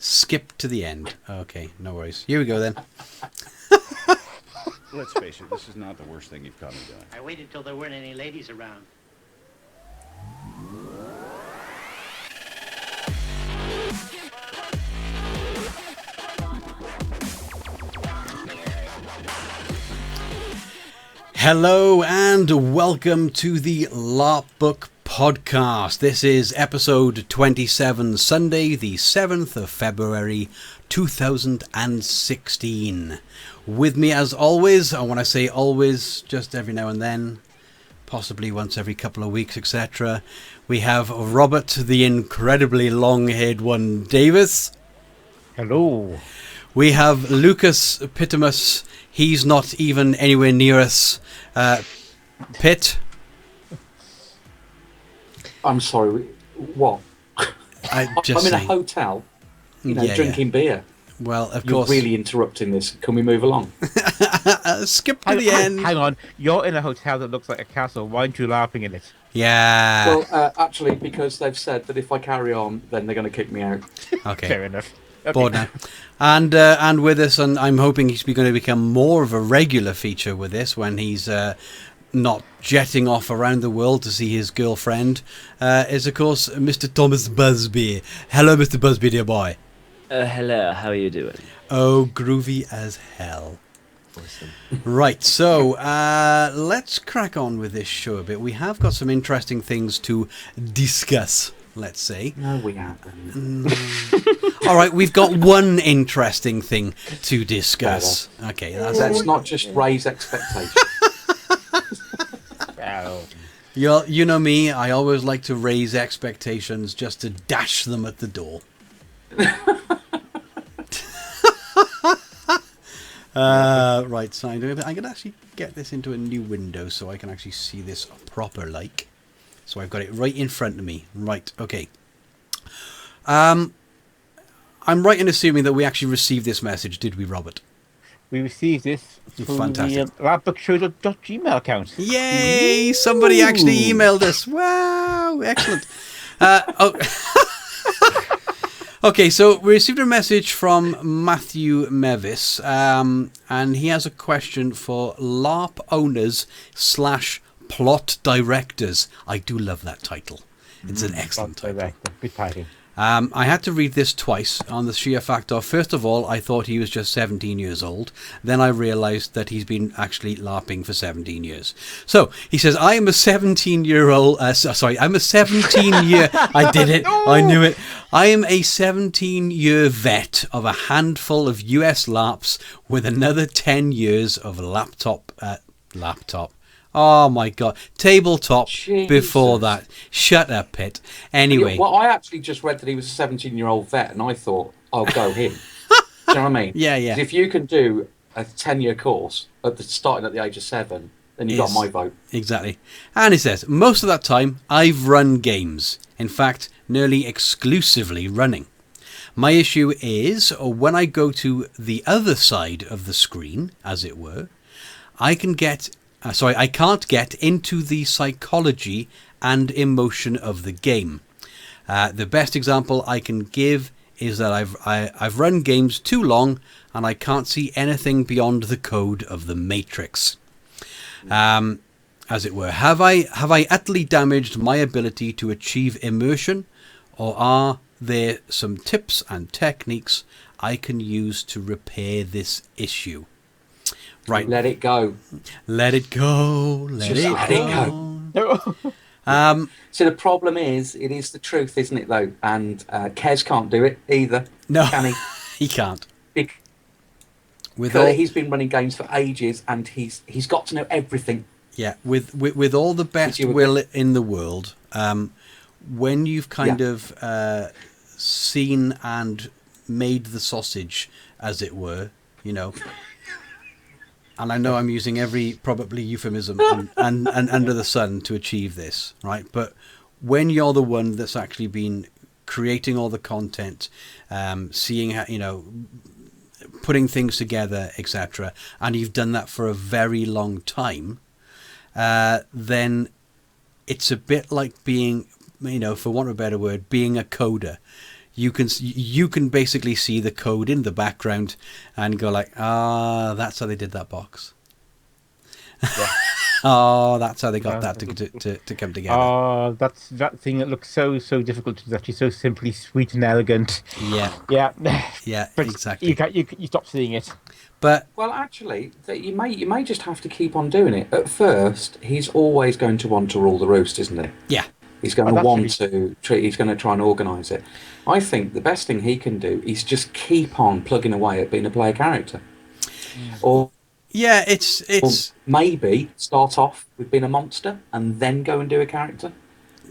Skip to the end. Okay, no worries. Here we go then. Let's face it, this is not the worst thing you've caught me doing. I waited till there weren't any ladies around. Hello and welcome to the LARPBook podcast. This is episode 27, Sunday, the 7th of February, 2016. With me as always, and when I say always, just every now and then, possibly once every couple of weeks, etc., we have Robert, the incredibly long-haired one, Davis. Hello. We have Lucas Pitimus. He's not even anywhere near us. Pitt. I'm sorry, what? I'm in a hotel, drinking beer. Well, of You're course. really interrupting this. Can we move along? Skip to the end. Hang on. You're in a hotel that looks like a castle. Why aren't you laughing in it? Yeah. Well, actually, because they've said that if I carry on, then they're going to kick me out. Okay. Fair enough. Okay. Bored now. And with us, and I'm hoping he's going to become more of a regular feature with this when he's not jetting off around the world to see his girlfriend, is of course Mr. Thomas Busby. Hello, Mr. Busby, dear boy. Hello, how are you doing? Oh, groovy as hell. Awesome. Right, so let's crack on with this show a bit. We have got some interesting things to discuss, let's say. No, we haven't. All right, we've got one interesting thing to discuss. Okay, Let's not just raise expectations. Oh. you know me, I always like to raise expectations just to dash them at the door. Right, so I'm going to actually get this into a new window so I can actually see this proper like. So I've got it right in front of me. Right, okay. I'm right in assuming that we actually received this message, did we, Robert? We received this through Fantastic. the LARPBookShow.gmail account. Yay! Somebody actually emailed us. Wow, excellent. Okay, so we received a message from Matthew Mevis, and he has a question for LARP owners / plot directors. I do love that title. It's an excellent title. Good title. I had to read this twice on the sheer fact of, first of all, I thought he was just 17 years old. Then I realised that he's been actually LARPing for 17 years. So, he says, I am a 17-year-old... I'm a 17-year... I did it. No! I knew it. I am a 17-year vet of a handful of US LARPs with another 10 years of laptop... Oh my God. Tabletop Jesus. Before that. Shut up, Pitt. Anyway. Well, I actually just read that he was a 17-year-old vet, and I thought, I'll go him. Do you know what I mean? Yeah. 'Cause if you can do a 10-year course starting at the age of 7, then you got my vote. Exactly. And he says, most of that time, I've run games. In fact, nearly exclusively running. My issue is, when I go to the other side of the screen, as it were, I can't get into the psychology and emotion of the game. The best example I can give is that I've run games too long and I can't see anything beyond the code of the Matrix. As it were, have I utterly damaged my ability to achieve immersion, or are there some tips and techniques I can use to repair this issue? Right. Let it go. Let it go. Let it go. So the problem is, it is the truth, isn't it, though? And Kez can't do it either. No, can he? He can't. He's been running games for ages, and he's got to know everything. Yeah, with all the best will in the world, when you've kind of seen and made the sausage, as it were, you know. And I know I'm using every probably euphemism and under the sun to achieve this, right? But when you're the one that's actually been creating all the content, seeing how, you know, putting things together, etc., and you've done that for a very long time, then it's a bit like being, you know, for want of a better word, being a coder. you can basically see the code in the background and go like, that's how they did that box. Yeah. Oh, that's how they got that to come together. Oh, that's that thing that looks so difficult is actually so simply sweet and elegant. Yeah. Yeah. Yeah, But exactly. You stop seeing it. But Well, actually, you may just have to keep on doing it. At first, he's always going to want to rule the roost, isn't he? yeah, He's going to that's want really- to. He's going to try and organise it. I think the best thing he can do is just keep on plugging away at being a player character, or yeah, it's maybe start off with being a monster and then go and do a character.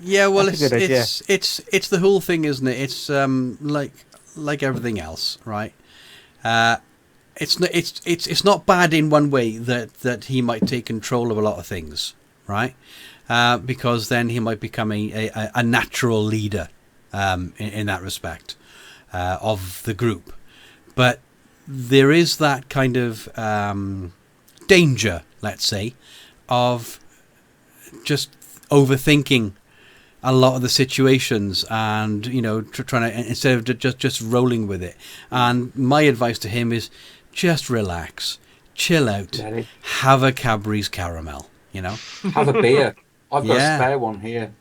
yeah. Well, That's a good idea. it's the whole thing, isn't it? It's like everything else, right? It's not bad in one way that he might take control of a lot of things, right? Because then he might become a natural leader in that respect of the group. But there is that kind of danger, let's say, of just overthinking a lot of the situations and, trying to, instead of just rolling with it. And my advice to him is just relax, chill out, have a Cadbury's caramel, Have a beer. I've got Yeah. a spare one here.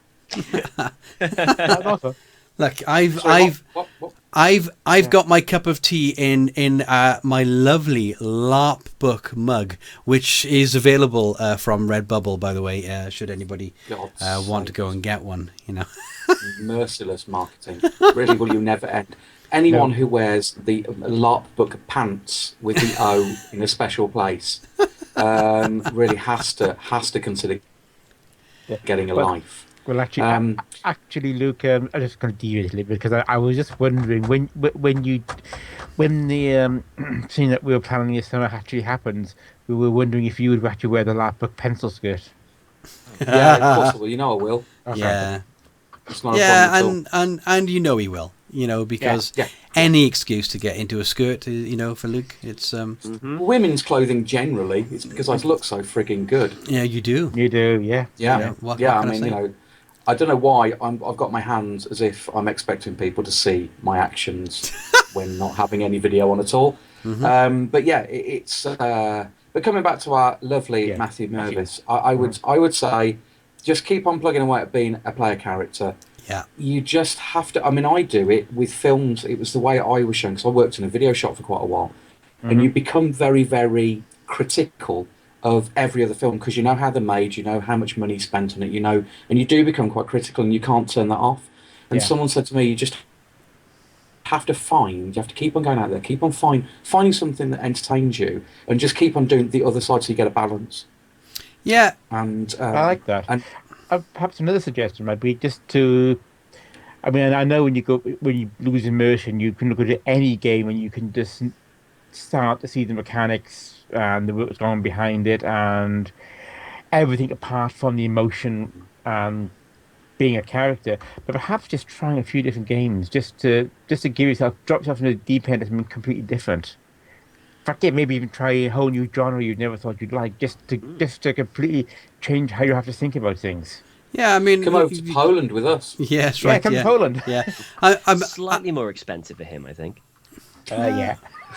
Look, Sorry, what? I've got my cup of tea in my lovely LARPBook mug, which is available from Redbubble, by the way. Should anybody God's want to sake. go and get one, Merciless marketing. Really, will you never end? Anyone who wears the LARPBook pants with the O in a special place really has to consider getting a life. Well, actually, Luke, I'm just going to deviate a little bit because I was just wondering when the scene that we were planning this summer actually happens, we were wondering if you would actually wear the LARPBook pencil skirt. Yeah, of course I will. You know I will. Yeah, It's not a problem at all. and he will, because Yeah. any excuse to get into a skirt, for Luke, it's Women's clothing generally, it's because I look so frigging good. yeah, you do. You do, yeah. Yeah, what I can I mean, say? I don't know why I've got my hands as if I'm expecting people to see my actions when not having any video on at all. But yeah, it's. But coming back to our lovely Matthew Mervis, I would say, just keep on plugging away at being a player character. Yeah. You just have to. I mean, I do it with films. It was the way I was shown because I worked in a video shop for quite a while, and you become very, very critical of every other film because you know how they're made, you know how much money is spent on it, and you do become quite critical, and you can't turn that off. And someone said to me, you just have to keep on going out there, keep on finding something that entertains you, and just keep on doing the other side so you get a balance. Yeah. And I like that. And perhaps another suggestion might be just to. I mean, I know when you lose immersion, you can look at any game and you can just start to see the mechanics and the work that's gone behind it and everything apart from the emotion and being a character. But perhaps just trying a few different games just to drop yourself into the deep end of something completely different. In fact, maybe even try a whole new genre you'd never thought you'd like, just to completely change how you have to think about things. Yeah, I mean, come over to Poland with us. Yes, right. Yeah, come to Poland. Yeah, Slightly more expensive for him, I think. Yeah.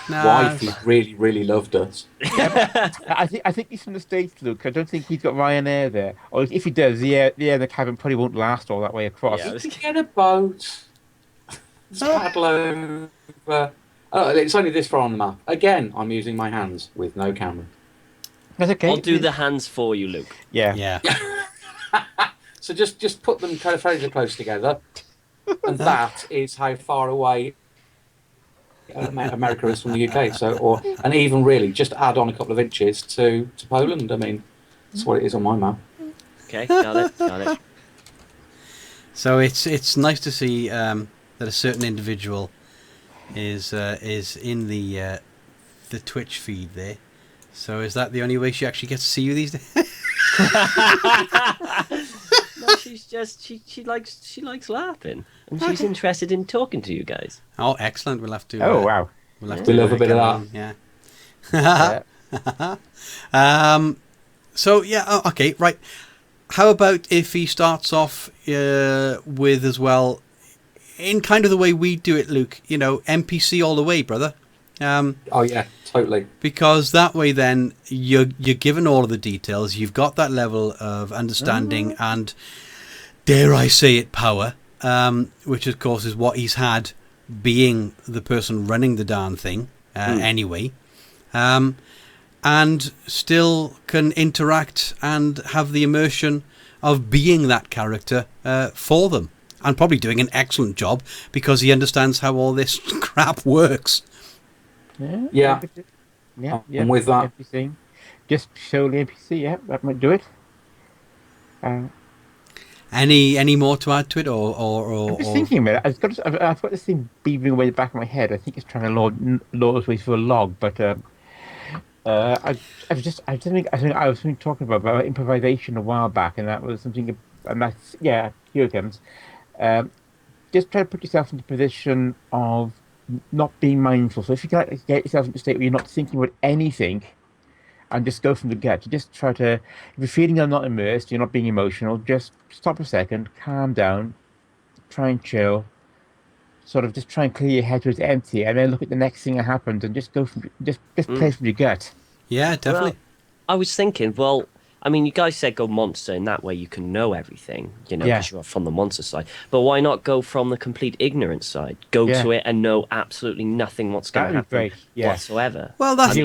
Wife, he really, really loved us. I think he's from the States, Luke. I don't think he's got Ryanair there. Or if he does, the air in the cabin probably won't last all that way across. Yeah, You can get a boat. Just paddle over. Oh, it's only this far on the map. Again, I'm using my hands with no camera. That's okay. I'll do the hands for you, Luke. Yeah. yeah. So just put them kind of fairly close together, and that is how far away America is from the UK. So, and even really, just add on a couple of inches to Poland. I mean, that's what it is on my map. Okay, got it. So it's nice to see that a certain individual is in the Twitch feed there. So is that the only way she actually gets to see you these days? No, she's just she likes laughing, and she's interested in talking to you guys. Oh, excellent! We'll have to. Oh wow. We'll have We to love a bit get of on, that. Yeah. So yeah. Okay. Right. How about if he starts off with as well? in kind of the way we do it, Luke, NPC all the way, brother. Oh yeah, totally. Because that way, then you're given all of the details. You've got that level of understanding and, dare I say it, power, which of course is what he's had, being the person running the darn thing anyway, and still can interact and have the immersion of being that character for them, and probably doing an excellent job because he understands how all this crap works. Yeah. And with that, NPC. Just solely NPC. Yeah, that might do it. Any more to add to it, or I'm just thinking about it. I've got this thing beavering away the back of my head. I think it's trying to lure us away for a log, but I was talking about improvisation a while back, and that was something. And that's here it comes. Just try to put yourself into a position of not being mindful. So if you can get yourself into a state where you're not thinking about anything, and just go from the gut. You just try to, if you're feeling you're not immersed, you're not being emotional, just stop a second, calm down, try and chill, sort of just try and clear your head so it's empty, and then look at the next thing that happens and just go from, just play from your gut. Yeah, definitely. Well, I was thinking, you guys said go monster, in that way you can know everything, because you're from the monster side. But why not go from the complete ignorance side? Go to it and know absolutely nothing what's going to happen whatsoever. Well, that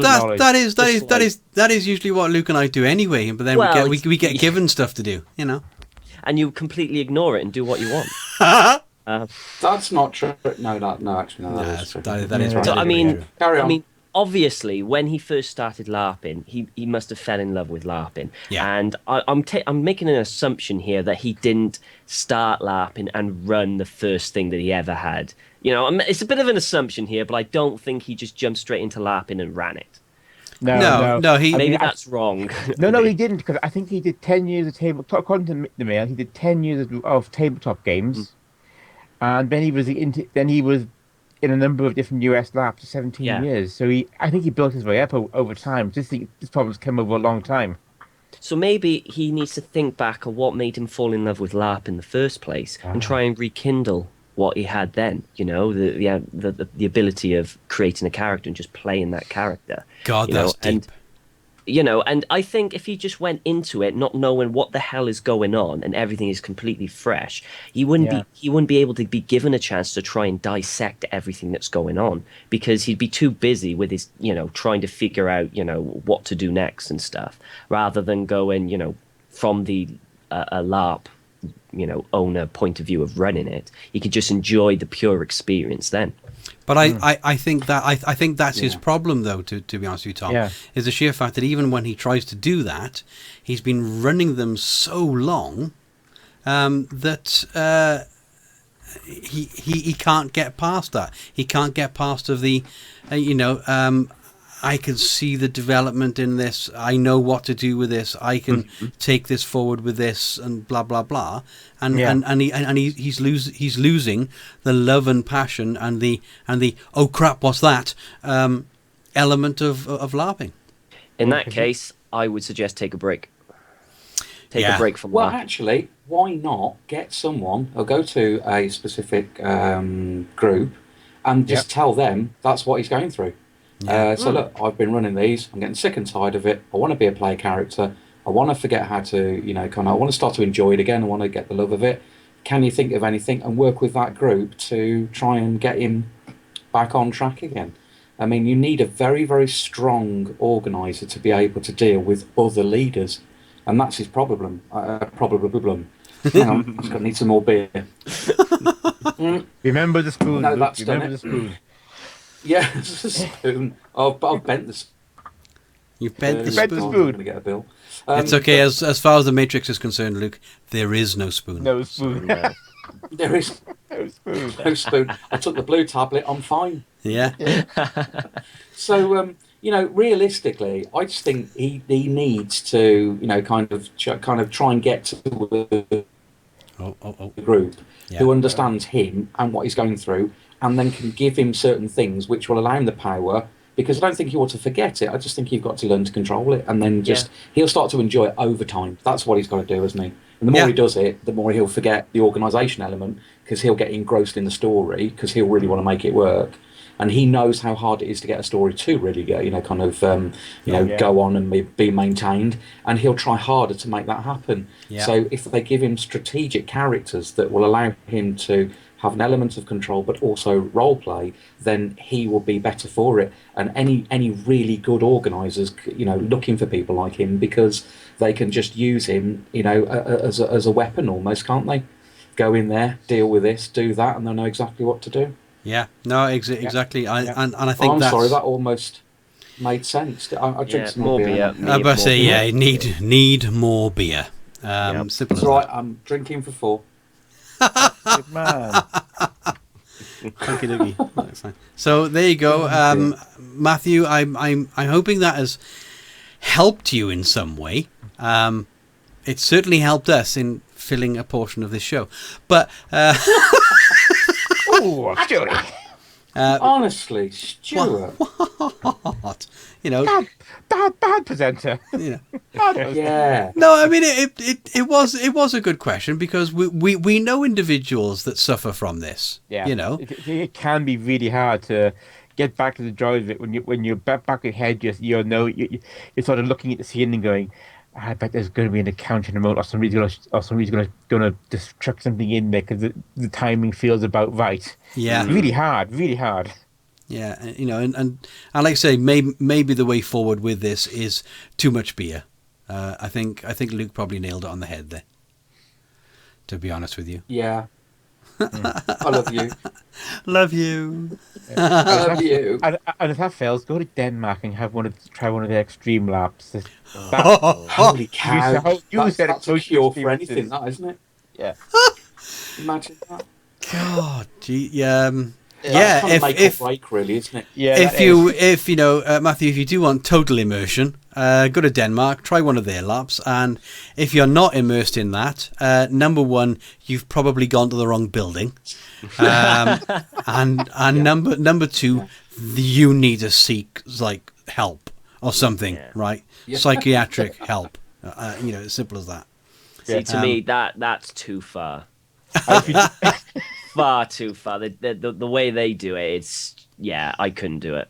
is usually what Luke and I do anyway. But then we get given stuff to do, And you completely ignore it and do what you want. That's not true. No, actually, that is true. That is right. So, Carry on. Obviously, when he first started LARPing, he must have fell in love with LARPing. Yeah. And I'm making an assumption here that he didn't start LARPing and run the first thing that he ever had. It's a bit of an assumption here, but I don't think he just jumped straight into LARPing and ran it. No. Maybe that's wrong. No, he didn't, because I think he did 10 years of tabletop. According to the mail, he did 10 years of tabletop games, and then he was in a number of different US LARPs for 17 years. So I think he built his way up over time. Just think this problem's come over a long time. So maybe he needs to think back on what made him fall in love with LARP in the first place and try and rekindle what he had then. The ability of creating a character and just playing that character. God, that's deep. And I think if he just went into it not knowing what the hell is going on and everything is completely fresh, he wouldn't be able to be given a chance to try and dissect everything that's going on, because he'd be too busy with his, trying to figure out, what to do next and stuff, rather than going, from the a LARP, owner point of view of running it. He could just enjoy the pure experience then. But I think that's his problem, though. To be honest with you, Tom, is the sheer fact that even when he tries to do that, he's been running them so long that he can't get past that. He can't get past of the, I can see the development in this. I know what to do with this. I can take this forward with this, and blah blah blah. And he's losing the love and passion and the oh crap, what's that element of LARPing. In that case, I would suggest take a break. Take a break from LARP. Well, actually, why not get someone or go to a specific group and just tell them that's what he's going through. So look, I've been running these. I'm getting sick and tired of it. I want to be a player character. I want to forget how to, I want to start to enjoy it again. I want to get the love of it. Can you think of anything? And work with that group to try and get him back on track again. I mean, you need a very, very strong organizer to be able to deal with other leaders. And that's his problem. Problem. Hang on, I'm just going to need some more beer. Remember the spoon. No, that's Remember the spoon. Yeah, it's a spoon. I've bent the spoon. You've bent the I'm spoon. going to get a bill. It's okay. As far as the Matrix is concerned, Luke, there is no spoon. No spoon. There is No spoon. no spoon. I took the blue tablet. I'm fine. Yeah. So, realistically, I just think he needs to, kind of try and get to the group who understands him and what he's going through, and then can give him certain things which will allow him the power. Because I don't think you ought to forget it. I just think you've got to learn to control it, and then he'll start to enjoy it over time. That's what he's got to do, isn't he? And the more Yeah. he does it, the more he'll forget the organisation element, because he'll get engrossed in the story, because he'll really want to make it work. And he knows how hard it is to get a story to really get, go on and be maintained. And he'll try harder to make that happen. Yeah. So if they give him strategic characters that will allow him to have an element of control, but also role play, then he will be better for it. And any really good organisers, looking for people like him, because they can just use him, as a weapon almost, can't they? Go in there, deal with this, do that, and they'll know exactly what to do. Yeah, no, exactly. And I think I'm that's... sorry, that almost made sense. I drink some more beer. I was about to say, yeah, need more beer. Simple as That's right, that. I'm drinking for 4. Good man. Okie-dokie. That's fine. So there you go, Matthew. I'm hoping that has helped you in some way. It certainly helped us in filling a portion of this show. But Oh, Stuart. Honestly, Stuart. what? Bad presenter. Yeah. No, I mean it was a good question, because we know individuals that suffer from this. Yeah. It It can be really hard to get back to the joy of it when you're back of your head. You're sort of looking at the scene and going, I bet there's going to be an account in a moment, or somebody's going to just chuck something in there because the timing feels about right. Yeah. It's really hard. Yeah, and like I say, maybe the way forward with this is too much beer. I think Luke probably nailed it on the head there, to be honest with you. Yeah. I love you. Love you. I love you. And if that fails, go to Denmark and try one of their extreme laps. Holy cow. You said That's it a cure so for anything, that, isn't it? Yeah. Imagine that. God, gee, yeah. That's kind of make If or break, really, isn't it? Yeah. if Matthew, if you do want total immersion, go to Denmark, try one of their laps, and if you're not immersed in that, number one, you've probably gone to the wrong building, and number two, you need to seek help or something, right? Yeah. Psychiatric help, as simple as that. See, to me, that's too far. Far too far. The way they do it, I couldn't do it.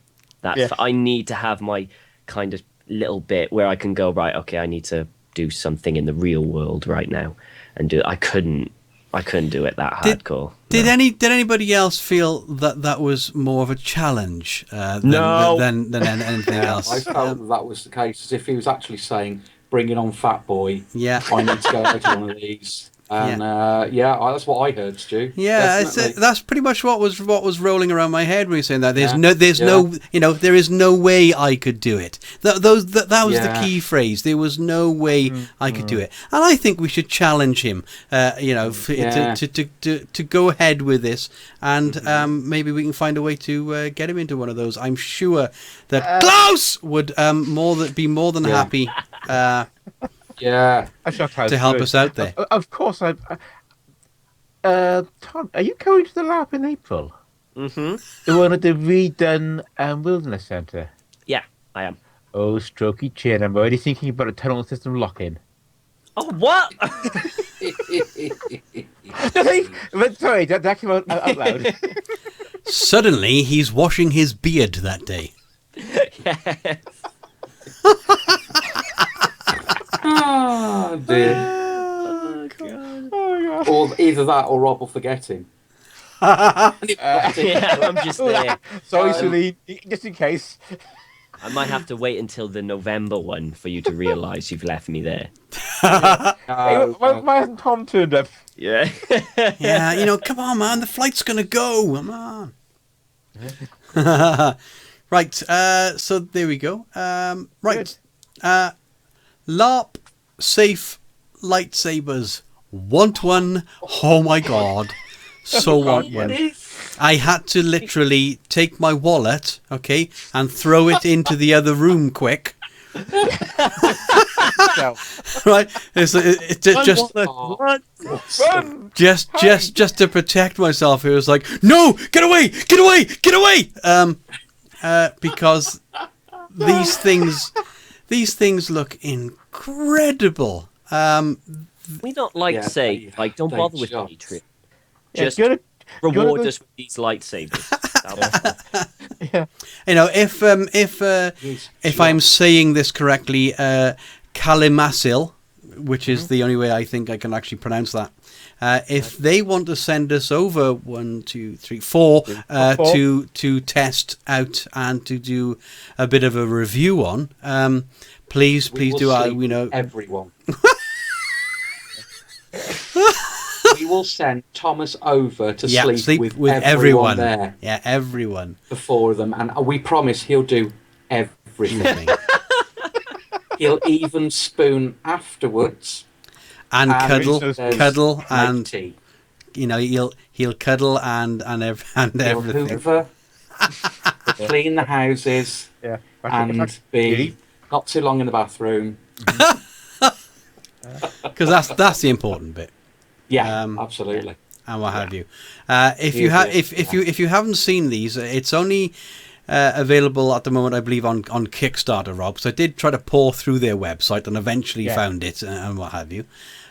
I need to have my kind of little bit where I can go, right, okay, I need to do something in the real world right now, and do. I couldn't do it that hardcore. Did anybody else feel that was more of a challenge than anything else? I felt that was the case, as if he was actually saying, bring it on, fat boy. Yeah. I need to go to one of these. And that's what I heard, Stu. Yeah, that's pretty much what was rolling around my head when you were saying that. There is no way I could do it. That was the key phrase. There was no way I could do it. And I think we should challenge him, to go ahead with this, and maybe we can find a way to get him into one of those. I'm sure that Klaus would be more than happy. Yeah, to help us out there. Of course, Tom, are you going to the Larp in April? Mm-hmm. The one at the redone Wilderness Centre? Yeah, I am. Oh, strokey chin. I'm already thinking about a tunnel system lock-in. Oh, what? Sorry, that came out loud. Suddenly, he's washing his beard that day. Yes. Oh, dear. Oh, God. Or either that or Rob will forget him. I'm just there. Sorry, Celine, just in case. I might have to wait until the November one for you to realise you've left me there. Why hasn't Tom turned up? Yeah. Yeah, come on, man. The flight's going to go. Come on. Right. So there we go. Right. LARP safe lightsabers. Want one? Oh my God. So want one. I had to literally take my wallet, okay, and throw it into the other room quick. Right? Just to protect myself. It was like, no, get away, get away, get away. Because these things look incredible. We not like Yeah, say, like, don't they bother with just- Patreon. Yeah, Just do you wanna reward go- us with these lightsabers. That'll be fun. You know, if I'm saying this correctly, Kalimasil, which is the only way I think I can actually pronounce that. If they want to send us over 1, 2, 3, 4 to test out and to do a bit of a review on, please do. Everyone. We will send Thomas over to sleep with everyone there. Yeah, everyone. Before them, and we promise he'll do everything. He'll even spoon afterwards. And cuddle, and tea. You know, he'll cuddle and He'll everything. hoover, clean the houses, and be not too long in the bathroom. Because that's the important bit. Yeah, absolutely. And what have you? If you haven't seen these, it's only available at the moment, I believe, on Kickstarter, Rob. So I did try to pour through their website and eventually found it and what have you.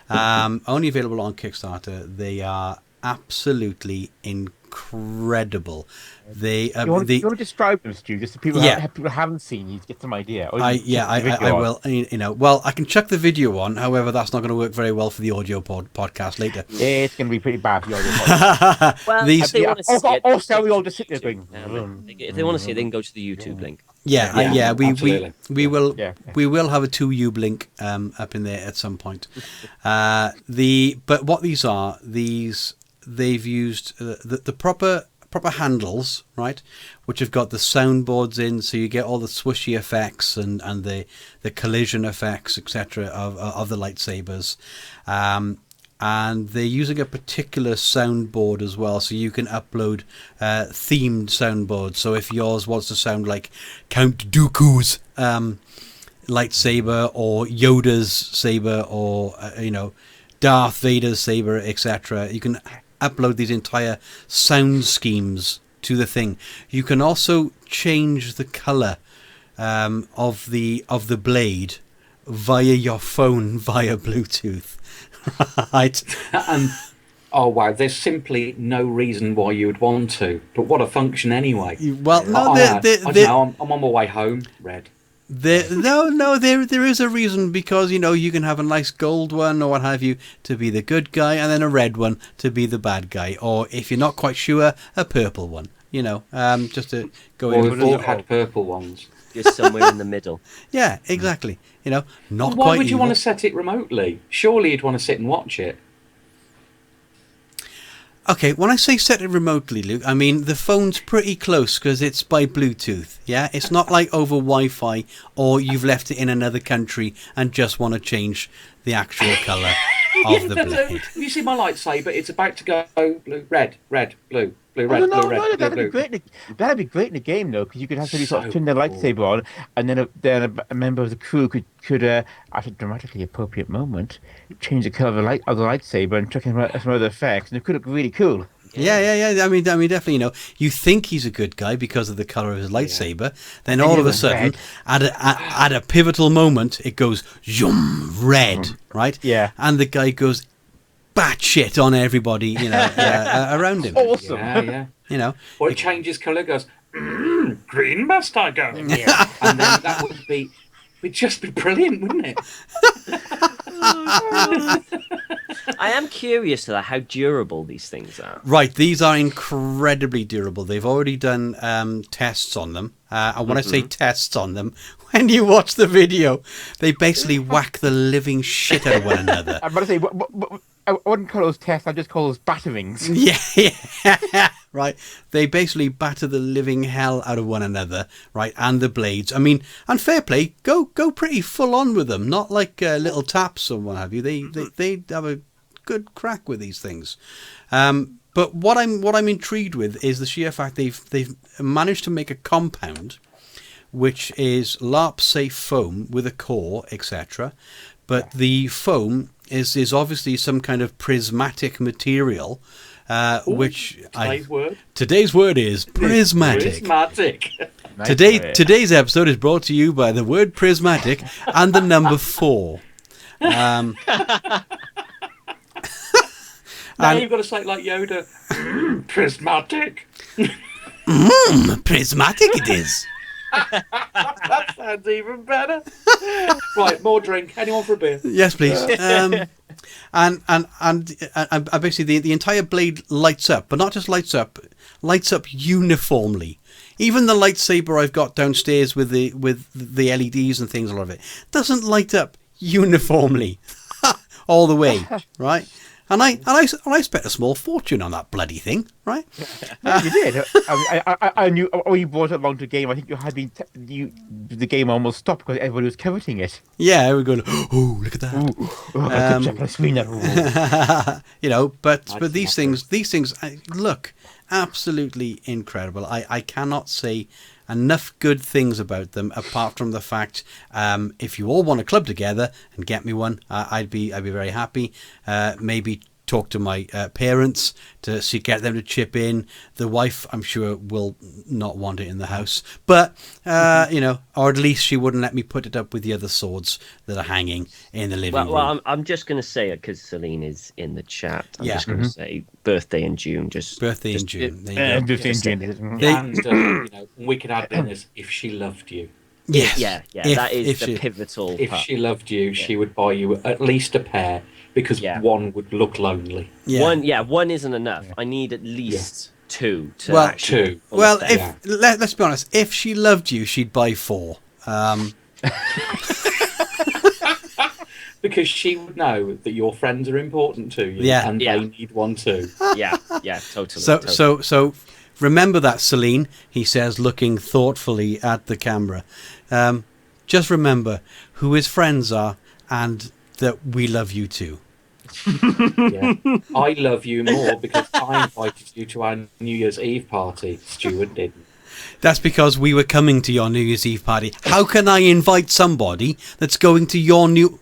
Only available on Kickstarter. They are absolutely incredible. You want to describe them, Stu, just so people who haven't seen these get some idea. I will. You know, well, I can chuck the video on. However, that's not going to work very well for the audio podcast later. Yeah, it's going to be pretty bad for the audio podcast. Well, if they want to see it, also we all just sit there going. If they want to see it, they can go to the YouTube link. We will absolutely. have a 2U link up in there at some point. But what these are, they've used the proper handles, right, which have got the soundboards in, so you get all the swishy effects and the collision effects, etc. of the lightsabers. And they're using a particular soundboard as well, so you can upload themed soundboards. So if yours wants to sound like Count Dooku's lightsaber, or Yoda's saber, or Darth Vader's saber, etc., you can upload these entire sound schemes to the thing. You can also change the color of the blade via your phone via Bluetooth. Right. And oh wow, there's simply no reason why you would want to. But what a function anyway. Well, no, I'm on my way home. Red. There is a reason, because you can have a nice gold one or what have you to be the good guy, and then a red one to be the bad guy, or if you're not quite sure, a purple one. Just to go in. We've all had purple ones. Just somewhere in the middle. Yeah, exactly. Not why quite. Would you evil. want to set it remotely? Surely you'd want to sit and watch it. Okay, when I say set it remotely, Luke, I mean the phone's pretty close because it's by Bluetooth, yeah? It's not like over Wi-Fi, or you've left it in another country and just want to change the actual colour of the blade. You see my lightsaber? It's about to go blue, red, blue, blue, red, blue, red, that'd blue, be great. That'd be great in a game, though, because you could actually sort of turn the lightsaber on, and then a member of the crew could at a dramatically appropriate moment, change the color of the lightsaber and chuck in some other effects, and it could look really cool. Yeah. I mean, definitely. You think he's a good guy because of the color of his lightsaber. Then all of a sudden, at a pivotal moment, it goes zoom red, right? Yeah. And the guy goes batshit on everybody, around him. Awesome. Yeah. Or it changes color, goes green must I go? Yeah. And then that would just be brilliant, wouldn't it? I am curious to how durable these things are. Right, these are incredibly durable. They've already done tests on them. And when I say tests on them, when you watch the video, they basically whack the living shit out of one another. I'm about to say, I wouldn't call those tests, I'd just call those batterings. Yeah. Right. They basically batter the living hell out of one another, right? And the blades. I mean, and fair play, go pretty full on with them, not like little taps or what have you. They have a good crack with these things. But what I'm intrigued with is the sheer fact they've managed to make a compound which is Larp safe foam with a core, etc. But the foam is obviously some kind of prismatic material. Which today's word is prismatic. Today's episode is brought to you by the word prismatic and the number 4. Now And- you've got to say it like Yoda. Prismatic. Prismatic it is. That sounds even better. Right, more drink. Anyone for a beer? Yes, please. And basically the entire blade lights up, but not just lights up uniformly. Even the lightsaber I've got downstairs with the LEDs and things, a lot of it doesn't light up uniformly all the way, right? And I spent a small fortune on that bloody thing, right? You did. I knew when you brought it along to the game. I think you had been the game almost stopped because everybody was coveting it. Yeah, we're going. Oh, look at that! You know, but these things look absolutely incredible. I cannot say enough good things about them, apart from the fact if you all want to club together and get me one, I'd be very happy. Maybe talk to my parents to get them to chip in. The wife, I'm sure, will not want it in the house, but you know, or at least she wouldn't let me put it up with the other swords that are hanging in the living room. Well, I'm just going to say it because Celine is in the chat. I'm just going to say birthday in June. Birthday in June. There you go. Birthday in June. And you know, we could add in this if she loved you. Yes. Yeah. If- That is if the she- pivotal If part. she loved you, she would buy you at least a pair because one would look lonely. Yeah. One isn't enough. I need at least two to Well, actually. Well, fulfill. let's be honest, if she loved you, she'd buy 4. Because she would know that your friends are important to you, and they need one too. yeah, totally. So remember that, Celine, he says, looking thoughtfully at the camera. Just remember who his friends are and that we love you too. Yeah. I love you more because I invited you to our New Year's Eve party. Stuart didn't. That's because we were coming to your New Year's Eve party. How can I invite somebody that's going to your new...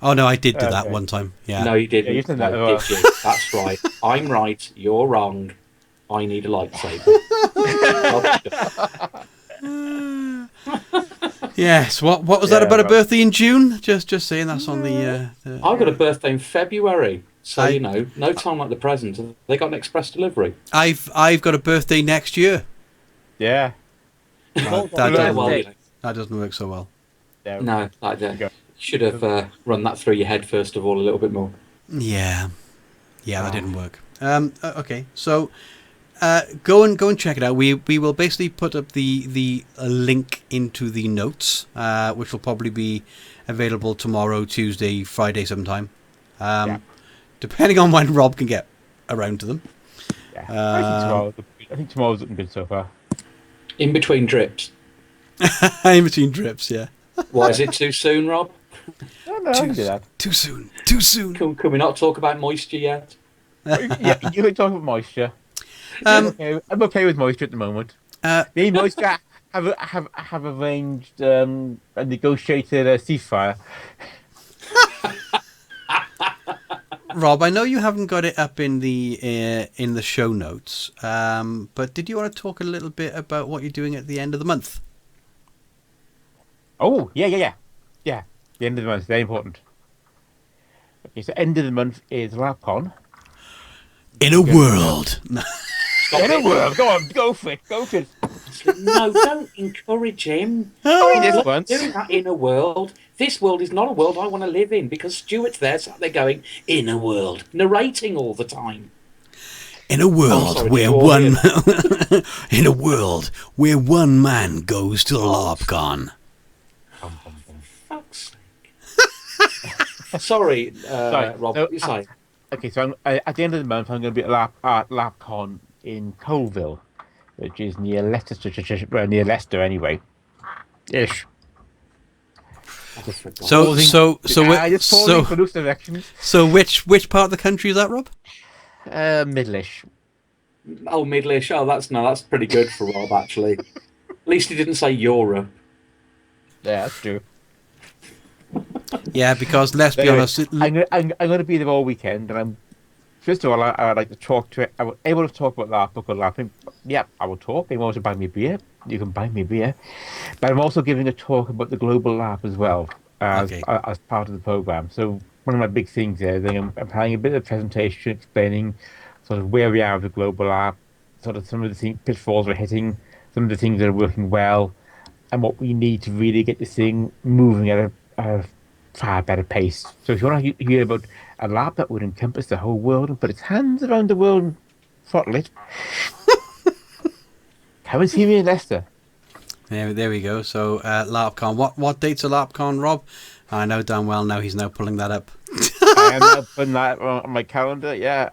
Oh, no, I did do that one time. Yeah. No, you didn't. Yeah, you said that No, as well. did you? That's right. I'm right. You're wrong. I need a lightsaber. Yes. What was that about a birthday in June? Just saying that's on the... I've got a birthday in February. So, you know, no time like the present. They got an express delivery. I've got a birthday next year. Yeah. That doesn't work so well. No, should have run that through your head first of all a little bit more. Yeah, that didn't work. Okay, so go and check it out. We will basically put up the link into the notes, which will probably be available tomorrow, Tuesday, Friday sometime, depending on when Rob can get around to them. Yeah, I think tomorrow's looking good so far. In between drips. In between drips, yeah. Why is it too soon, Rob? No, I can do that. Too soon. Can we not talk about moisture yet? Yeah, you can talk about moisture. I'm okay with moisture at the moment. Me and moisture have arranged and negotiated a ceasefire. Rob, I know you haven't got it up in the show notes, but did you want to talk a little bit about what you're doing at the end of the month? Oh, yeah. The end of the month is very important. Okay, so end of the month is LARPCon. In a world. In a world. Go on, go for it. No, don't encourage him. This once. Doing that in a world. This world is not a world I want to live in because Stuart's there, sat there going, in a world, narrating all the time. In a world where one man goes to LARPCon. Fuck's sake. Sorry, Rob. So, you say. Okay, so at the end of the month, I'm going to be at LARPCon in Colville, which is near Leicester anyway. Ish. So which part of the country is that, Rob? Middleish. Oh, Middleish. Oh, that's pretty good for Rob, actually. At least he didn't say Europe. Yeah, that's true. Yeah, because let's be honest. I'm going to be there all weekend, and first of all, I'd like to talk to it. I was able to talk about LARPBook or LARPing. Yeah, I will talk. If you want to buy me beer, you can buy me beer. But I'm also giving a talk about the global LARP as well as part of the program. So one of my big things there. I'm planning a bit of a presentation explaining sort of where we are with the global app, sort of some of the pitfalls we're hitting, some of the things that are working well, and what we need to really get this thing moving at a far better pace. So if you want to hear about a LARP that would encompass the whole world and put its hands around the world and throttle it, come and see me in Leicester. There we go. So LARPCon. What date's a LARPCon, Rob? I know damn well now he's now pulling that up. I am now putting that on my calendar. Yeah,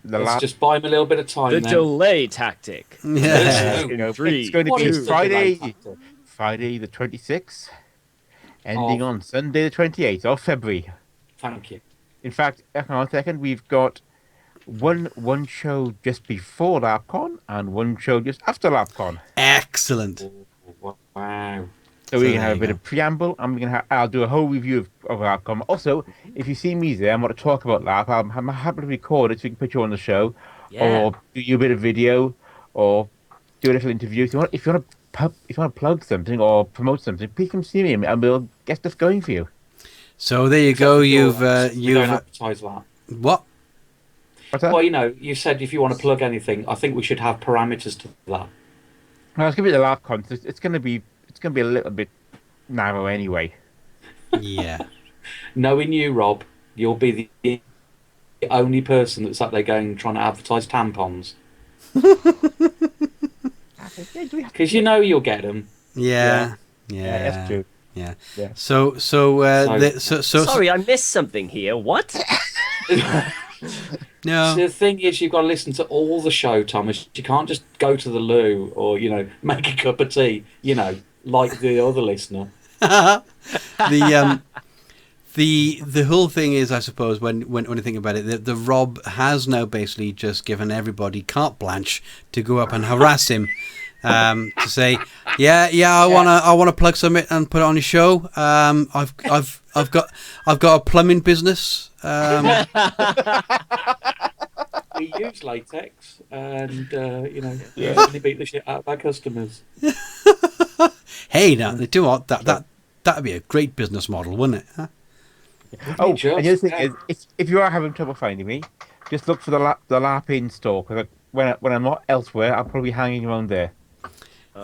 Let's just buy him a little bit of time. The then. delay tactic. Yeah. It's going to What be is the delay Friday factor? the 26th, ending on Sunday the 28th of February. Thank you. In fact, hang on a second, we've got one show just before LARPCon and one show just after LARPCon. Excellent. Wow. So we can there have a you bit go. of preamble, and I'll do a whole review of LARPCon. Also, if you see me there and want to talk about LARP, I'm happy to record it so we can put you on the show, Yeah. or do you a bit of video, or do a little interview. If you want to plug something or promote something, please come see me and we'll get stuff going for you. So there you go. We don't You've advertise that. what? What's that? Well, you said if you want to plug anything, I think we should have parameters to that. Well, it's going to be the LARPCon. So it's going to be a little bit narrow anyway. Yeah. Knowing you, Rob, you'll be the only person that's out there trying to advertise tampons. Because you'll get them. Yeah. That's true. Yeah. Yeah. So Sorry, I missed something here. What? no. So the thing is, you've got to listen to all the show, Thomas. You can't just go to the loo or, make a cup of tea, like the other listener. the whole thing is, I suppose, when you think about it, the Rob has now basically just given everybody carte blanche to go up and harass him, to say, I wanna plug something and put it on your show. I've got a plumbing business. We use latex, and we only beat the shit out of our customers. Hey, now do what that'd be a great business model, wouldn't it? Huh? Oh, and the other thing is, if you are having trouble finding me, just look for the LARP store, because when I'm not elsewhere, I'll probably be hanging around there.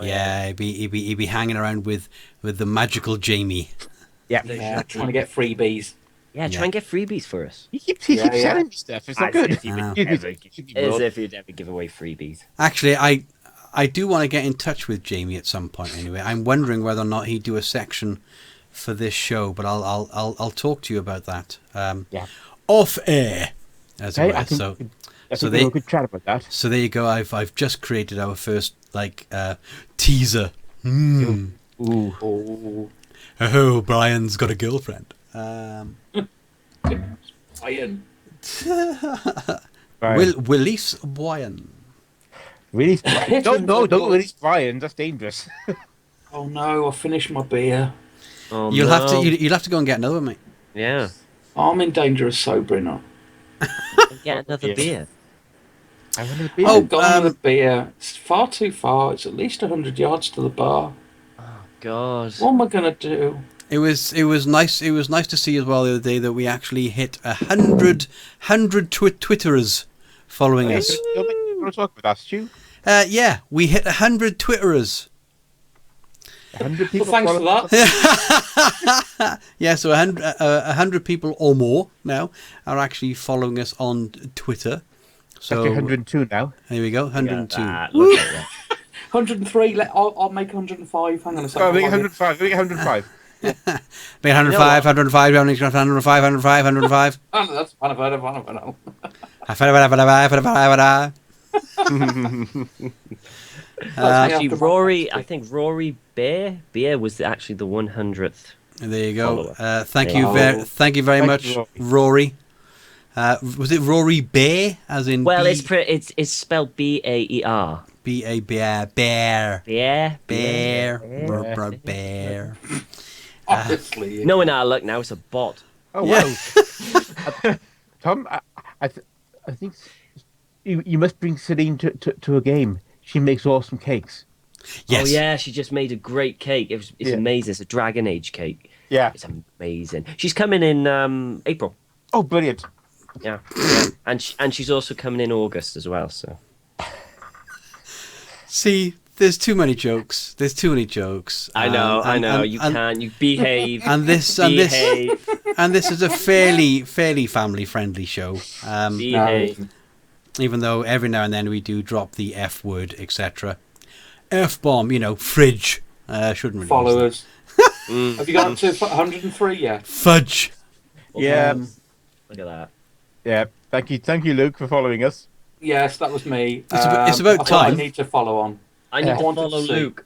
He'd be hanging around with the magical Jamie. Yeah, trying to get freebies. Yeah, try and get freebies for us. He keeps selling me stuff. It's not good. As if you'd ever give away freebies. Actually, I do want to get in touch with Jamie at some point. Anyway, I'm wondering whether or not he'd do a section for this show, but I'll talk to you about that. Off air, as it were. So they could chat about that. So there you go. I've just created our first teaser. Ooh. Oh, Brian's got a girlfriend. Brian. Release Brian. Really? Don't release Brian. That's dangerous. Oh no! I finished my beer. Oh, You'll have to go and get another one, mate. Yeah. I'm in danger of sobering up. Get another beer. I've got another beer. It's far too far. It's at least 100 yards to the bar. Oh God. What am I gonna do? It was nice. It was nice to see as well the other day that we actually hit 100 Twitterers following us. You want to talk about that, Stu? Yeah, we hit 100 Twitterers. 100 people. Well, thanks for that. Yeah, so 100 people or more now are actually following us on Twitter. So 102 now. There we go, 102. Look at that. 103. I'll make 105. Hang on a second. Oh, make 105. Make 105. Make 105, 105, 105, 105, 105. Oh, that's fun. Actually, Rory, I think Rory Bear was actually the 100th. There you go. follower. Thank you very much, Rory. Was it Rory Bear, as in? Well, it's spelled BAER. Bear. Obviously. No, in our luck now, it's a bot. Oh wow. Tom, I think you must bring Celine to a game. She makes awesome cakes. Yes. Oh yeah, she just made a great cake. It's amazing. It's a Dragon Age cake. Yeah. It's amazing. She's coming in April. Oh, brilliant. Yeah. And she's also coming in August as well. So See, there's too many jokes. I know. You can't. You behave. And this is a fairly family-friendly show. Behave. Even though every now and then we do drop the F word, etc. F-bomb, fridge. Shouldn't really Follow use us. Have you got up to 103 yet? Fudge. Yeah. Look at that. Yeah. Thank you, Luke, for following us. Yes, that was me. It's about I time. need to follow on. I need to wanted follow to see. Luke.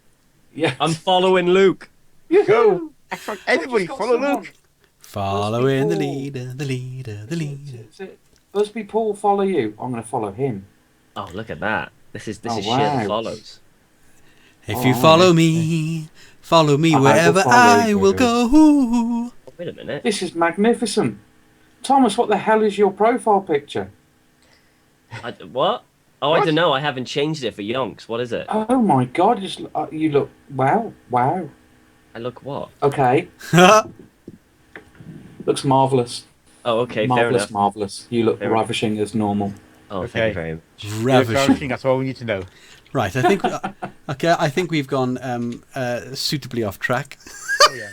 Yeah. I'm following Luke. Go. Everybody, got follow someone. Luke. Following the Paul. leader. Is it Busby Paul follow you? I'm going to follow him. Oh, look at that. This is Oh, shit wow. that follows. If you follow me wherever I will go. Oh, wait a minute. This is magnificent. Thomas, what the hell is your profile picture? What? Oh, I don't know. I haven't changed it for Yonks. What is it? Oh my God! You look wow. I look what? Okay, looks marvelous. Oh, okay. Fair enough. Marvelous. You look Fair ravishing as normal. Oh, Okay. thank you very much. Ravishing. That's all we need to know. Right, I think. Okay, I think we've gone suitably off track. Oh, yeah.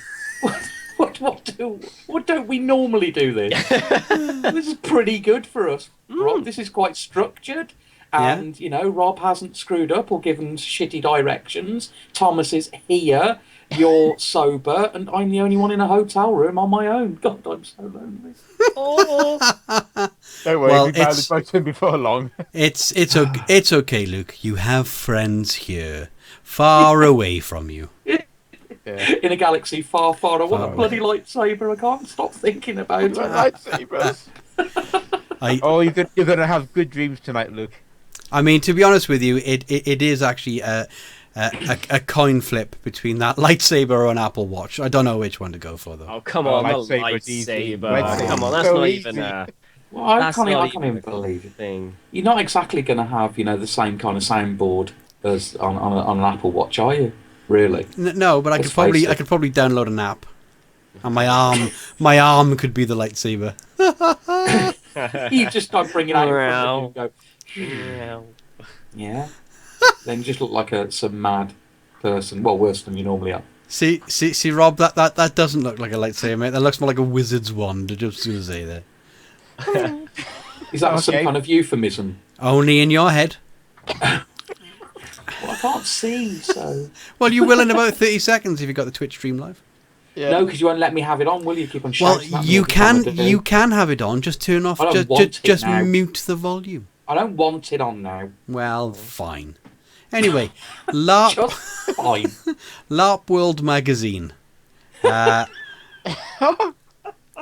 What don't we normally do this? This is pretty good for us, Rob. This is quite structured. And, Rob hasn't screwed up or given shitty directions. Thomas is here. You're sober. And I'm the only one in a hotel room on my own. God, I'm so lonely. Oh. Don't worry, Well, we found this boat in before long. It's okay, Luke. You have friends here, far away from you. In a galaxy far, far away. What a Far bloody lightsaber. I can't stop thinking about it. Lightsabers. You're going to have good dreams tonight, Luke. I mean, to be honest with you, it is actually a coin flip between that lightsaber or an Apple Watch. I don't know which one to go for, though. Oh, come on. Lightsaber's easy. Lightsaber. Come on, that's So not easy. even Well, I that's can't not even even a believe it. thing. You're not exactly going to have, the same kind of soundboard as on an Apple Watch, are you? Really? No, but I Let's could probably face it. download an app, and my arm could be the lightsaber. You just start bringing out your Meow. phone and you go, yeah. Then you just look like some mad person. Well, worse than you normally are. See, Rob, that doesn't look like a lightsaber, mate. That looks more like a wizard's wand. I just going to say that. Is that some Okay. kind of euphemism? Only in your head. Well, I can't see, so... Well, you will in about 30 seconds if you got the Twitch stream live. Yeah. No, because you won't let me have it on, will you? Keep on Well, shouting at me you every time I can do. have it on. Just turn off. I don't want it Just now. mute the volume. I don't want it on now. Well, fine. Anyway, LARP Just fine. LARP World Magazine.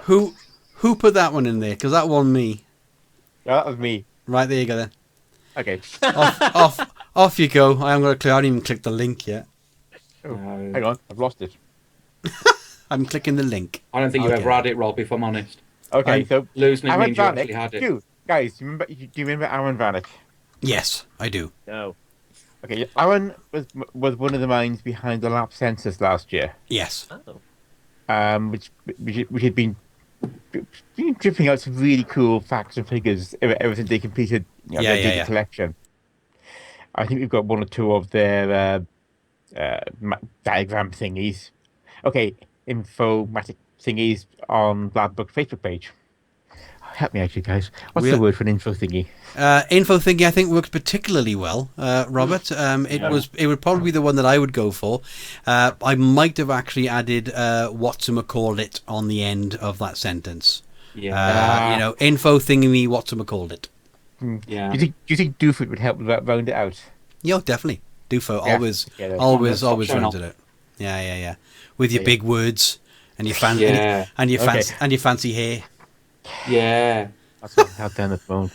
Who put that one in there? Because that one me. That was me. Right, there you go then. Okay. Off you go. I haven't even clicked the link yet. Oh, No. hang on, I've lost it. I'm clicking the link. I don't think you Okay. ever had it, Rob, if I'm honest. Okay, Right. so Losing it Aaron means you actually had Vanek. it. Guys, do you remember Aaron Vanek? Yes, I do. No. Okay, Aaron was one of the minds behind the Larp census last year, Yes. Oh. which had been dripping out some really cool facts and figures ever since they completed their data collection. I think we've got one or two of their diagram thingies. Okay, infomatic thingies on LARPBook Facebook page. Help me out, you guys. What's the word for an info thingy? Info thingy, I think, works particularly well, Robert. It would probably be the one that I would go for. I might have actually added whatchamacallit on the end of that sentence. Yeah. Info thingy, whatchamacallit. Yeah. Do you think Doofit would help round it out? Yeah, definitely. Dufo Yeah. always Stop showing rounds off. it out. Yeah. With your Yeah. big words and your Yeah. your fancy hair. Yeah. That's what held down the phone.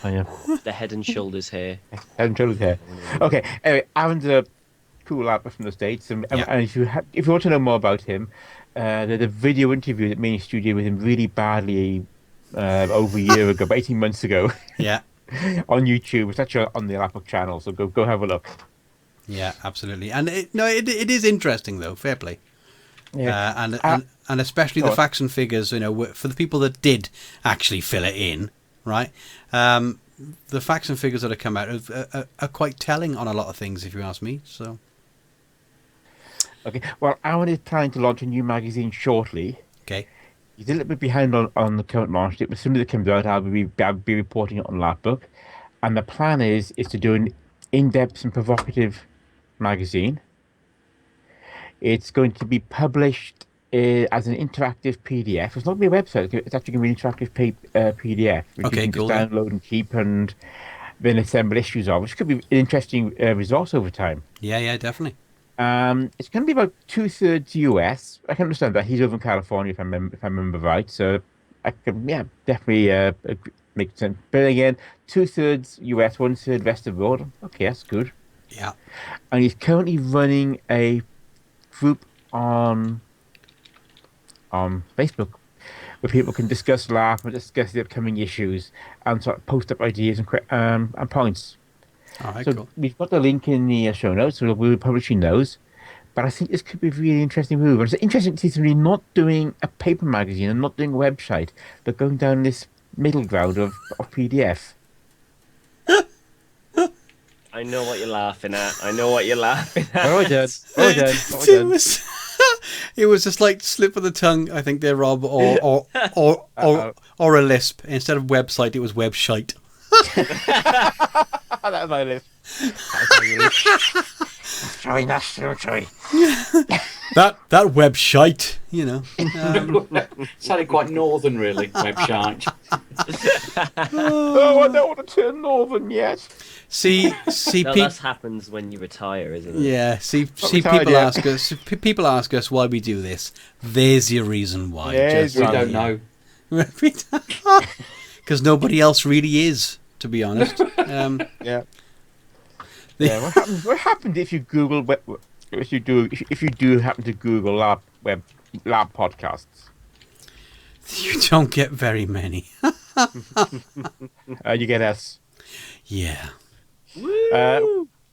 The head and shoulders here. Head and shoulders hair. Okay, anyway, Aaron's a cool rapper from the States, and if you want to know more about him, there's a video interview that made a studio with him really badly over a year ago, about 18 months ago, Yeah. on YouTube. It's actually on the LARPBook channel, so go have a look. Yeah, absolutely. And it is interesting though. Fair play. Yeah. and especially the facts and figures, for the people that did actually fill it in, right? The facts and figures that have come out are quite telling on a lot of things, if you ask me. So, okay. Well, Alan is planning to launch a new magazine shortly. Okay. He's a little bit behind on the current launch date, but as soon as it comes out, I'll be reporting it on LARPBook. And the plan is to do an in-depth and provocative magazine. It's going to be published as an interactive PDF. It's not going to be a website. It's actually going to be an interactive PDF, which you can just download and keep and then assemble issues of, which could be an interesting resource over time. Yeah, definitely. It's going to be about 2/3 US. I can understand that he's over in California, if I remember right. So I can, definitely make sense. But again, 2/3 US, 1/3 rest of the world. Okay, that's good. Yeah. And he's currently running a group on Facebook where people can discuss LARP and discuss the upcoming issues and sort of post up ideas and points. All right, So cool. we've got the link in the show notes, so we'll be publishing those. But I think this could be a really interesting move. And it's interesting to see somebody not doing a paper magazine and not doing a website, but going down this middle ground of PDF. I know what you're laughing at. What have I done? It was just like slip of the tongue, I think, there, Rob, or a lisp. Instead of website, it was webshite. That was my list. Sorry. That webshite, Sounded quite northern, really, website. Oh, I don't want to turn northern yet. See, No, that happens when you retire, isn't it? Yeah, people ask us why we do this. There's your reason why. Yes, We don't know. Because nobody else really is, to be honest. Yeah. What happens if you Google if you do happen to Google LARP podcasts? You don't get very many. You get us. Yeah.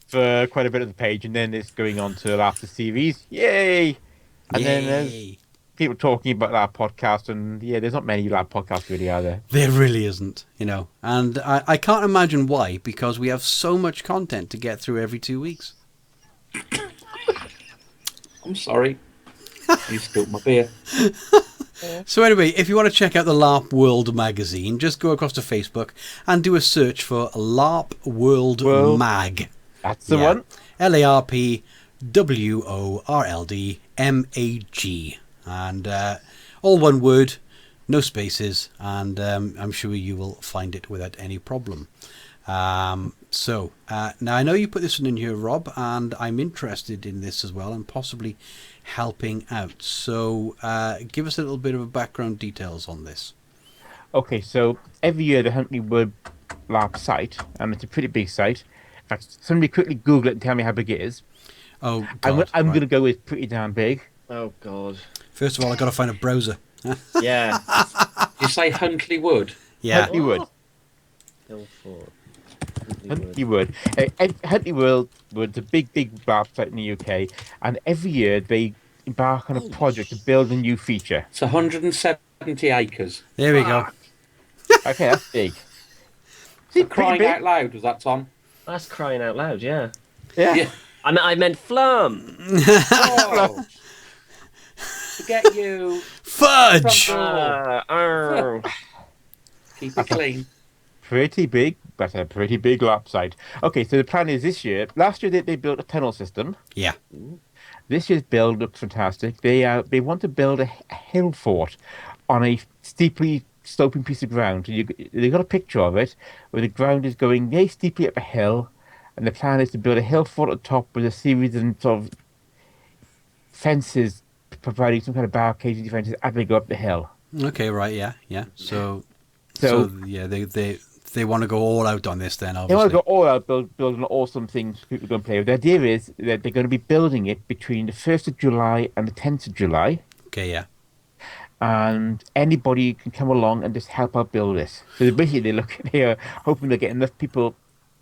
For quite a bit of the page, and then it's going on to LARP the series. Yay! And then there's people talking about LARP podcast, and there's not many LARP podcasts really, are there? There really isn't, and I can't imagine why, because we have so much content to get through every 2 weeks. I'm sorry. You spilled my beer. So anyway, if you want to check out the LARP World magazine, just go across to Facebook and do a search for LARP World Mag. That's the one. LARPWORLDMAG. And all one word, no spaces, and I'm sure you will find it without any problem. So now I know you put this one in here, Rob, and I'm interested in this as well, and possibly helping out. So give us a little bit of a background details on this. Okay, so every year the Huntley Wood LARP site, and it's a pretty big site. In fact, somebody quickly Google it and tell me how big it is. Oh, God. I'm going to go with pretty damn big. Oh, God. First of all, I've got to find a browser. Yeah. You say Huntley Wood? Yeah. Huntley Wood. Hilford. Huntley Wood. Huntley Wood's a big LARP site in the UK, and every year they embark on a project to build a new feature. It's 170 acres. There we go. Okay, that's big. See, Crying big. out loud, was that, Tom? That's crying out loud, yeah. Yeah. I meant flum. Oh. Forget you. Fudge! Keep it clean. Pretty big, but a pretty big LARP site. Okay, so the plan is this year. Last year they built a tunnel system. Yeah. This year's build looks fantastic. They want to build a hill fort on a steeply sloping piece of ground. They got a picture of it where the ground is going very steeply up a hill, and the plan is to build a hill fort at the top with a series of sort of fences providing some kind of barricades and defenses as they go up the hill. Okay, right, yeah. So yeah, they want to go all out on this then, obviously. They want to go all out, build an awesome thing for people to go and play with. The idea is that they're going to be building it between the 1st of July and the 10th of July. Okay, yeah. And anybody can come along and just help out build this. So basically they're looking here, hoping to get enough people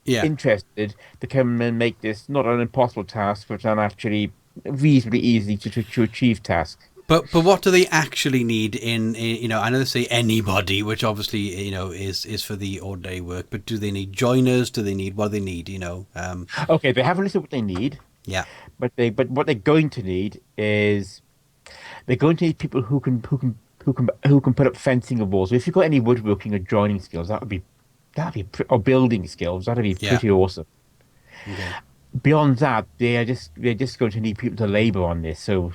interested to come and make this not an impossible task, but an actually reasonably easy to achieve task. But what do they actually need in I know they say anybody, which obviously is for the all-day work, but do they need joiners? Do they need what do they need? Okay, they haven't listed what they need. Yeah. But what they're going to need is they're going to need people who can put up fencing and walls. So if you've got any woodworking or joining skills, or building skills, that'd be pretty awesome. Okay. Beyond that, they're just going to need people to labor on this. So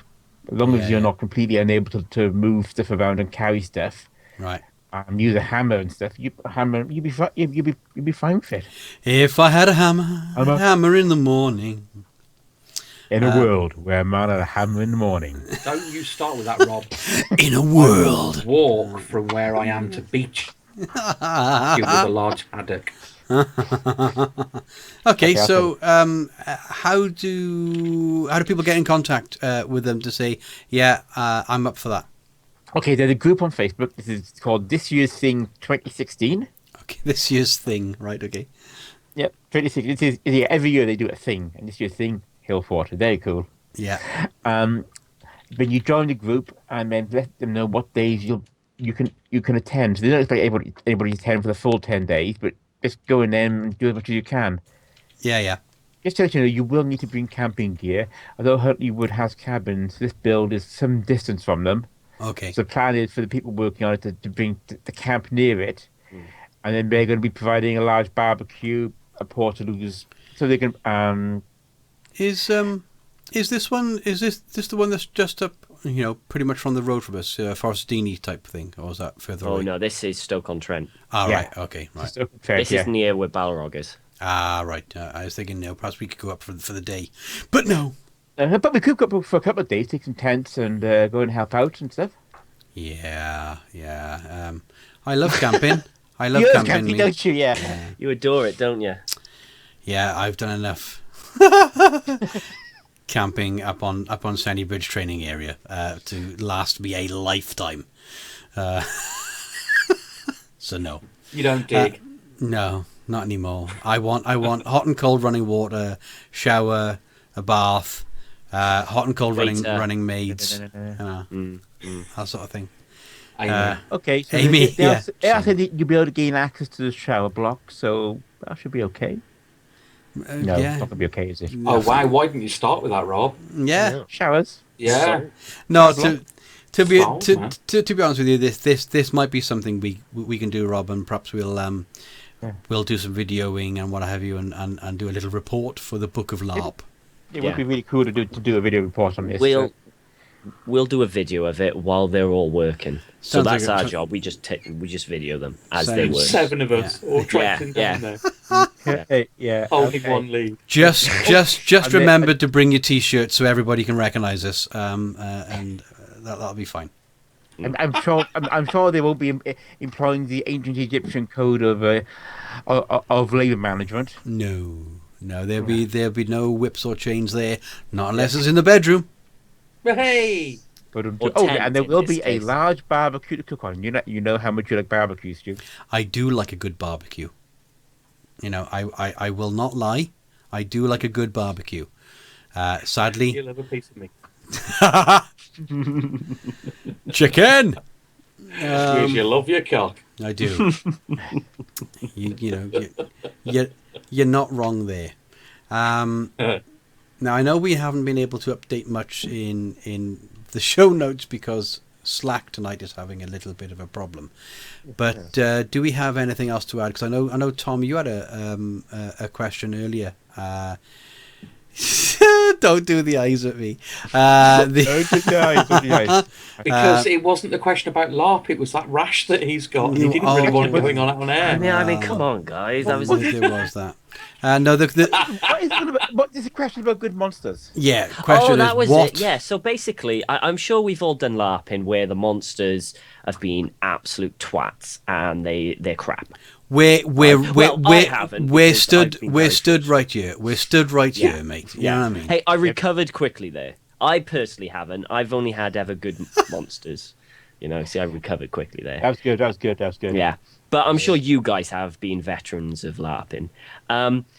as long as you're not completely unable to move stuff around and carry stuff, right, use a hammer and stuff, you'd be fine with it. If I had a hammer in the morning. In a world where a man had a hammer in the morning. Don't you start with that, Rob. In a world. Walk from where I am to beach you with a large haddock. Okay, so how do people get in contact with them to say, I'm up for that? Okay, there's a group on Facebook. This is called This Year's Thing 2016. Okay, this year's thing, right? Okay. Yep, 2016. Every year they do a thing, and this year's thing, Hillfort. Very cool. Yeah. Then you join the group and then let them know what days you can attend. So they don't expect anybody to attend for the full 10 days, but just go in there and do as much as you can. Yeah. Just to let you know, you will need to bring camping gear. Although Huntley Wood has cabins, this build is some distance from them. Okay. So the plan is for the people working on it to bring the camp near it, and then they're going to be providing a large barbecue, a portaloos, so they can. Is this the one that's just up, pretty much from the road from us, Forestini type thing, or is that further away? Oh no, this is Stoke-on-Trent. Right, okay, right. This is near where Balrog is. Right. I was thinking, perhaps we could go up for the day, but no. But we could go up for a couple of days, take some tents, and go and help out and stuff. Yeah. I love camping. I love camping, don't you? Yeah. You adore it, don't you? Yeah, I've done enough. Camping up on Sandy Bridge training area to last me a lifetime. So no. You don't dig? No, not anymore. I want hot and cold running water, shower, a bath, hot and cold running maids, that sort of thing. Okay, so Amy, they said you'll be able to gain access to the shower block, so that should be okay. No, it's not going to be okay, is it? Oh, wow. Why didn't you start with that, Rob? Yeah. Showers. Yeah. No, to be honest with you, this might be something we can do, Rob, and perhaps we'll do some videoing and what have you, and do a little report for the Book of Larp. It would be really cool to do a video report on this. We'll do a video of it while they're all working. So Sounds that's our job. We just video them as they work. 7 of us all tracking down there. Holding one lead. Just remember to bring your T-shirt so everybody can recognise us, and that'll be fine. And I'm sure they won't be employing the ancient Egyptian code of labour management. No, there'll be no whips or chains there, not unless it's in the bedroom. Hey. And there will be a large barbecue to cook on. You know how much you like barbecue, Stu. I do like a good barbecue. I will not lie. I do like a good barbecue. Sadly, You'll have a piece of me. Chicken. You love your cock. I do. You're not wrong there. Now I know we haven't been able to update much in the show notes because Slack tonight is having a little bit of a problem. But do we have anything else to add? Because I know Tom, you had a question earlier. Don't do the eyes at me. Don't do the eyes. Because it wasn't the question about LARP, it was that rash that he's got. He didn't really want it going on air. I mean, come on, guys. What was that? No, what is the question about good monsters? Yeah, question that is was what? it. Yeah, so basically, I'm sure we've all done LARPing where the monsters have been absolute twats and they're crap. We're stood right here. We're stood right Yeah. here, mate. You know what I mean? Hey, I recovered quickly there. I personally haven't. I've only had ever good monsters. See, I recovered quickly there. That was good. Yeah. But I'm sure you guys have been veterans of LARPing.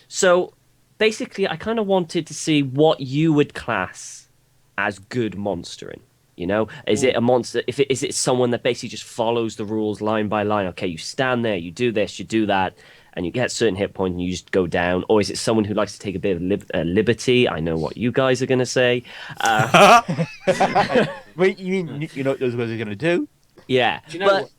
So basically, I kind of wanted to see what you would class as good monstering. You know, is it a monster? Is it someone that basically just follows the rules line by line? Okay, you stand there, you do this, you do that, and you get certain hit points, and you just go down. Or is it someone who likes to take a bit of liberty? I know what you guys are going to say. Wait, you mean you know what those guys are going to do? Yeah, Do you know what?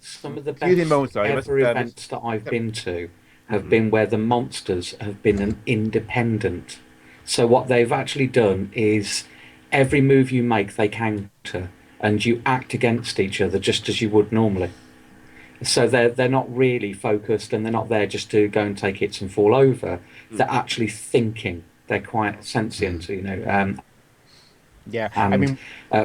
Some of the best ever events that I've been to have been where the monsters have been an independent. So what they've actually done is every move you make, they counter, and you act against each other just as you would normally. So they're not really focused, and they're not there just to go and take hits and fall over. They're actually thinking. They're quite sentient, you know. Yeah, and, I mean,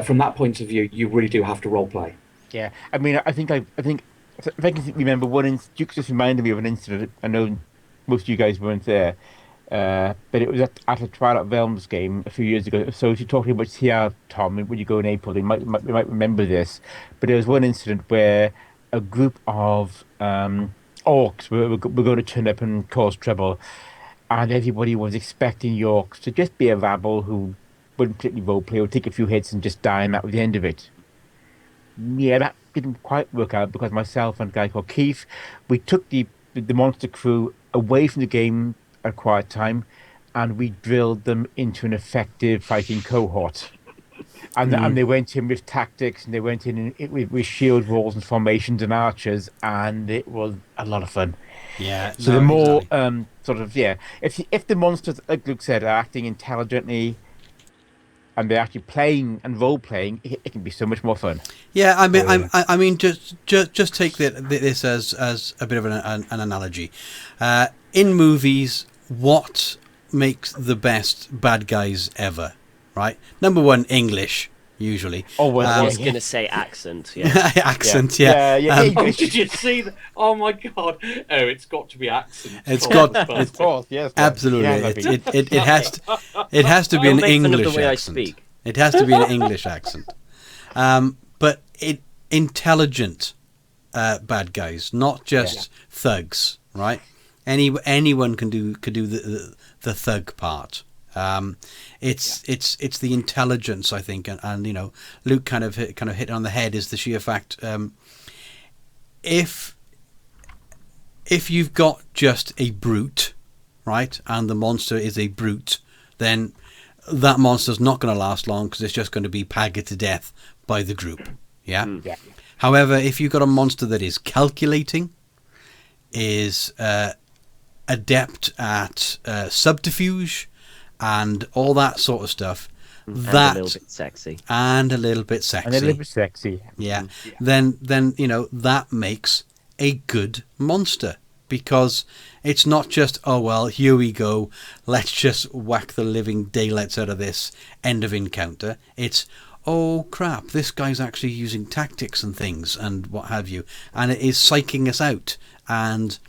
from that point of view, you really do have to role play. yeah, I mean, I think if I can remember one, Duke just reminded me of an incident. I know most of you guys weren't there, but it was at a Twilight Realms game a few years ago. So if you're talking about TR, Tom, when you go in April, you might remember this. But there was one incident where a group of orcs were going to turn up and cause trouble, and everybody was expecting the orcs to just be a rabble who wouldn't particularly roleplay, would take a few hits and just die, and that was the end of it. Yeah, that didn't quite work out because myself and a guy called Keith, we took the monster crew away from the game at a quiet time, and we drilled them into an effective fighting cohort. And they went in with tactics, and they went in with shield walls and formations and archers, and it was a lot of fun. Yeah. So the more if the monsters, like Luke said, are acting intelligently, and they're actually playing and role playing, it can be so much more fun. Yeah, I mean, just take this as a bit of an analogy. In movies, what makes the best bad guys ever? Right, number one, English usually. Oh, well, I was going to say accent. Yeah, accent. Yeah. Did you see that? Oh my god! Oh, it's got to be accent. It's got. Of course, yes. Absolutely, it has to be an English accent. It has to be an English accent. But intelligent bad guys, not just thugs, right? Anyone can do the thug part. It's the intelligence, I think, and you know, Luke kind of hit it on the head, is the sheer fact. If you've got just a brute, right, and the monster is a brute, then that monster's not going to last long because it's just going to be paggered to death by the group. Yeah. However, if you've got a monster that is calculating, is adept at subterfuge, and all that sort of stuff, and a little bit sexy, yeah. Then you know, that makes a good monster, because it's not just, oh well, here we go, let's just whack the living daylights out of this, end of encounter. It's, oh crap, this guy's actually using tactics and things and what have you, and it is psyching us out, and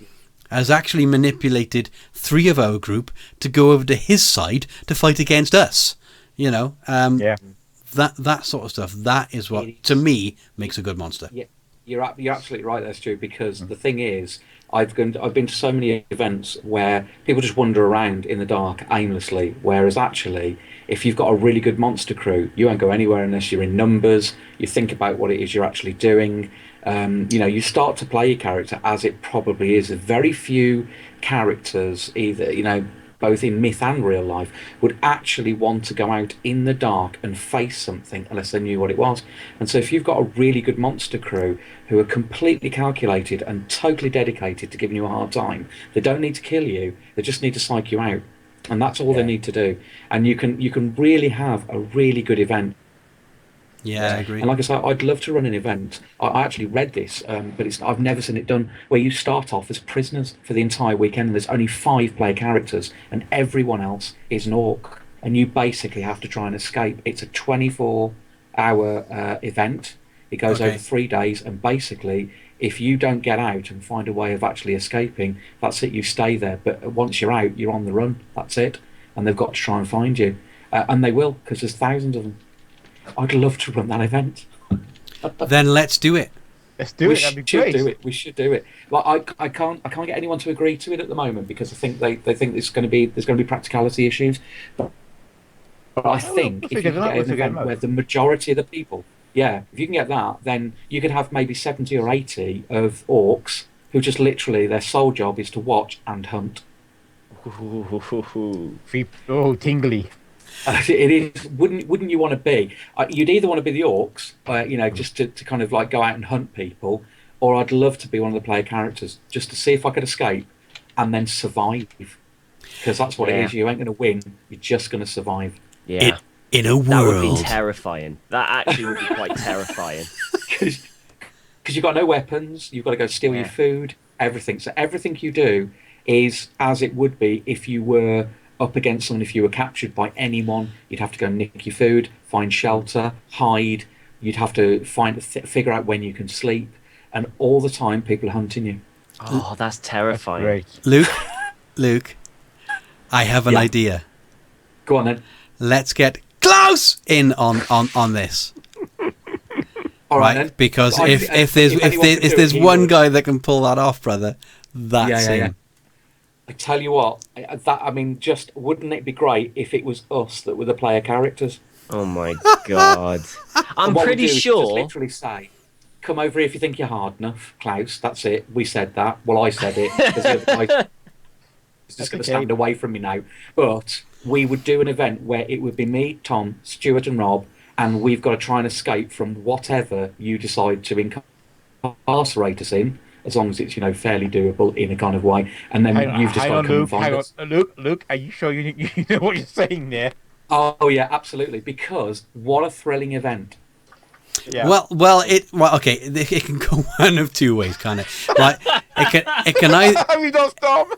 has actually manipulated 3 of our group to go over to his side to fight against us. You know, that sort of stuff. That is what, to me, makes a good monster. Yeah, you're absolutely right there, Stu. Because the thing is, I've been to so many events where people just wander around in the dark aimlessly. Whereas actually, if you've got a really good monster crew, you won't go anywhere unless you're in numbers. You think about what it is you're actually doing. You know, you start to play your character as it probably is. Very few characters, either, you know, both in myth and real life, would actually want to go out in the dark and face something unless they knew what it was. And so if you've got a really good monster crew who are completely calculated and totally dedicated to giving you a hard time, they don't need to kill you, they just need to psych you out. And that's all they need to do. And you can really have a really good event. Yeah, I agree. And like I said, I'd love to run an event. I actually read this, but I've never seen it done, where you start off as prisoners for the entire weekend, and there's only 5 player characters, and everyone else is an orc, and you basically have to try and escape. It's a 24-hour event. It goes over 3 days, and basically, if you don't get out and find a way of actually escaping, that's it. You stay there. But once you're out, you're on the run. That's it. And they've got to try and find you, and they will, because there's thousands of them. I'd love to run that event. Then let's do it. Let's do it. That'd be great. We should do it. Like I can't get anyone to agree to it at the moment, because I think they think there's going to be practicality issues. But But I think if you can get an event where the majority of the people, if you can get that, then you could have maybe 70 or 80 of orcs who just literally, their sole job is to watch and hunt. Tingly. It is. Wouldn't you want to be? You'd either want to be the orcs, just to kind of like go out and hunt people, or I'd love to be one of the player characters, just to see if I could escape and then survive. Because that's what it is. You ain't going to win. You're just going to survive. Yeah. In a world. That would be terrifying. That actually would be quite terrifying. Because you've got no weapons. You've got to go steal your food. Everything. So everything you do is as it would be if you were up against someone. If you were captured by anyone, you'd have to go nick your food, find shelter, hide. You'd have to figure out when you can sleep. And all the time, people are hunting you. Oh, that's terrifying. That's Luke, I have an idea. Go on then. Let's get Klaus in on this. All right then. Because if there's one guy that can pull that off, brother, that's him. Yeah. I tell you what, just wouldn't it be great if it was us that were the player characters? Oh my god! I'm pretty sure. Just literally say, "Come over here if you think you're hard enough, Klaus." That's it. We said that. Well, I said it. He's just going to stand away from me now. But we would do an event where it would be me, Tom, Stuart, and Rob, and we've got to try and escape from whatever you decide to incarcerate us in. As long as it's, fairly doable in a kind of way. And then you've just got to come and find us. Luke, are you sure you know what you're saying there? Oh, yeah, absolutely. Because what a thrilling event. Yeah. Okay, it can go one of two ways, kind of. Like, it can either... We don't stop!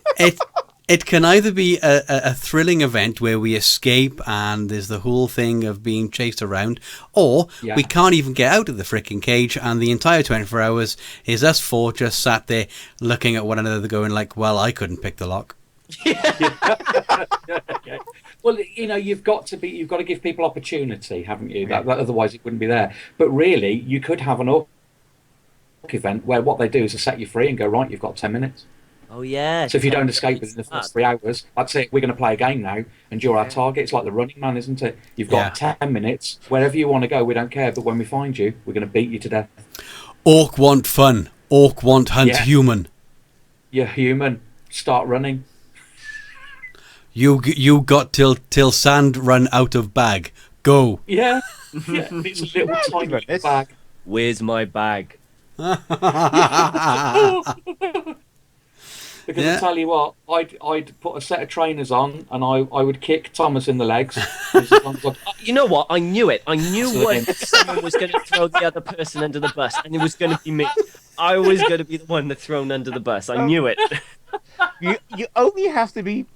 It can either be a thrilling event where we escape and there's the whole thing of being chased around, or we can't even get out of the freaking cage and the entire 24 hours is us four just sat there looking at one another going like, well, I couldn't pick the lock. Well, you've got to give people opportunity, haven't you? That otherwise it wouldn't be there. But really, you could have an orc event where what they do is they set you free and go, right, you've got 10 minutes. Oh, yeah. So if you don't escape within the first 3 hours, that's it. We're going to play a game now, and you're our target. It's like the Running Man, isn't it? You've got 10 minutes. Wherever you want to go, we don't care. But when we find you, we're going to beat you to death. Orc want fun. Orc want hunt human. You're human. Start running. You got till sand run out of bag. Go. Yeah. It's a little tiny bag. Where's my bag? Because I tell you what, I'd put a set of trainers on and I would kick Thomas in the legs. You know what? I knew it. I knew when someone was going to throw the other person under the bus, and it was going to be me. I was going to be the one that's thrown under the bus. I knew it. You only have to be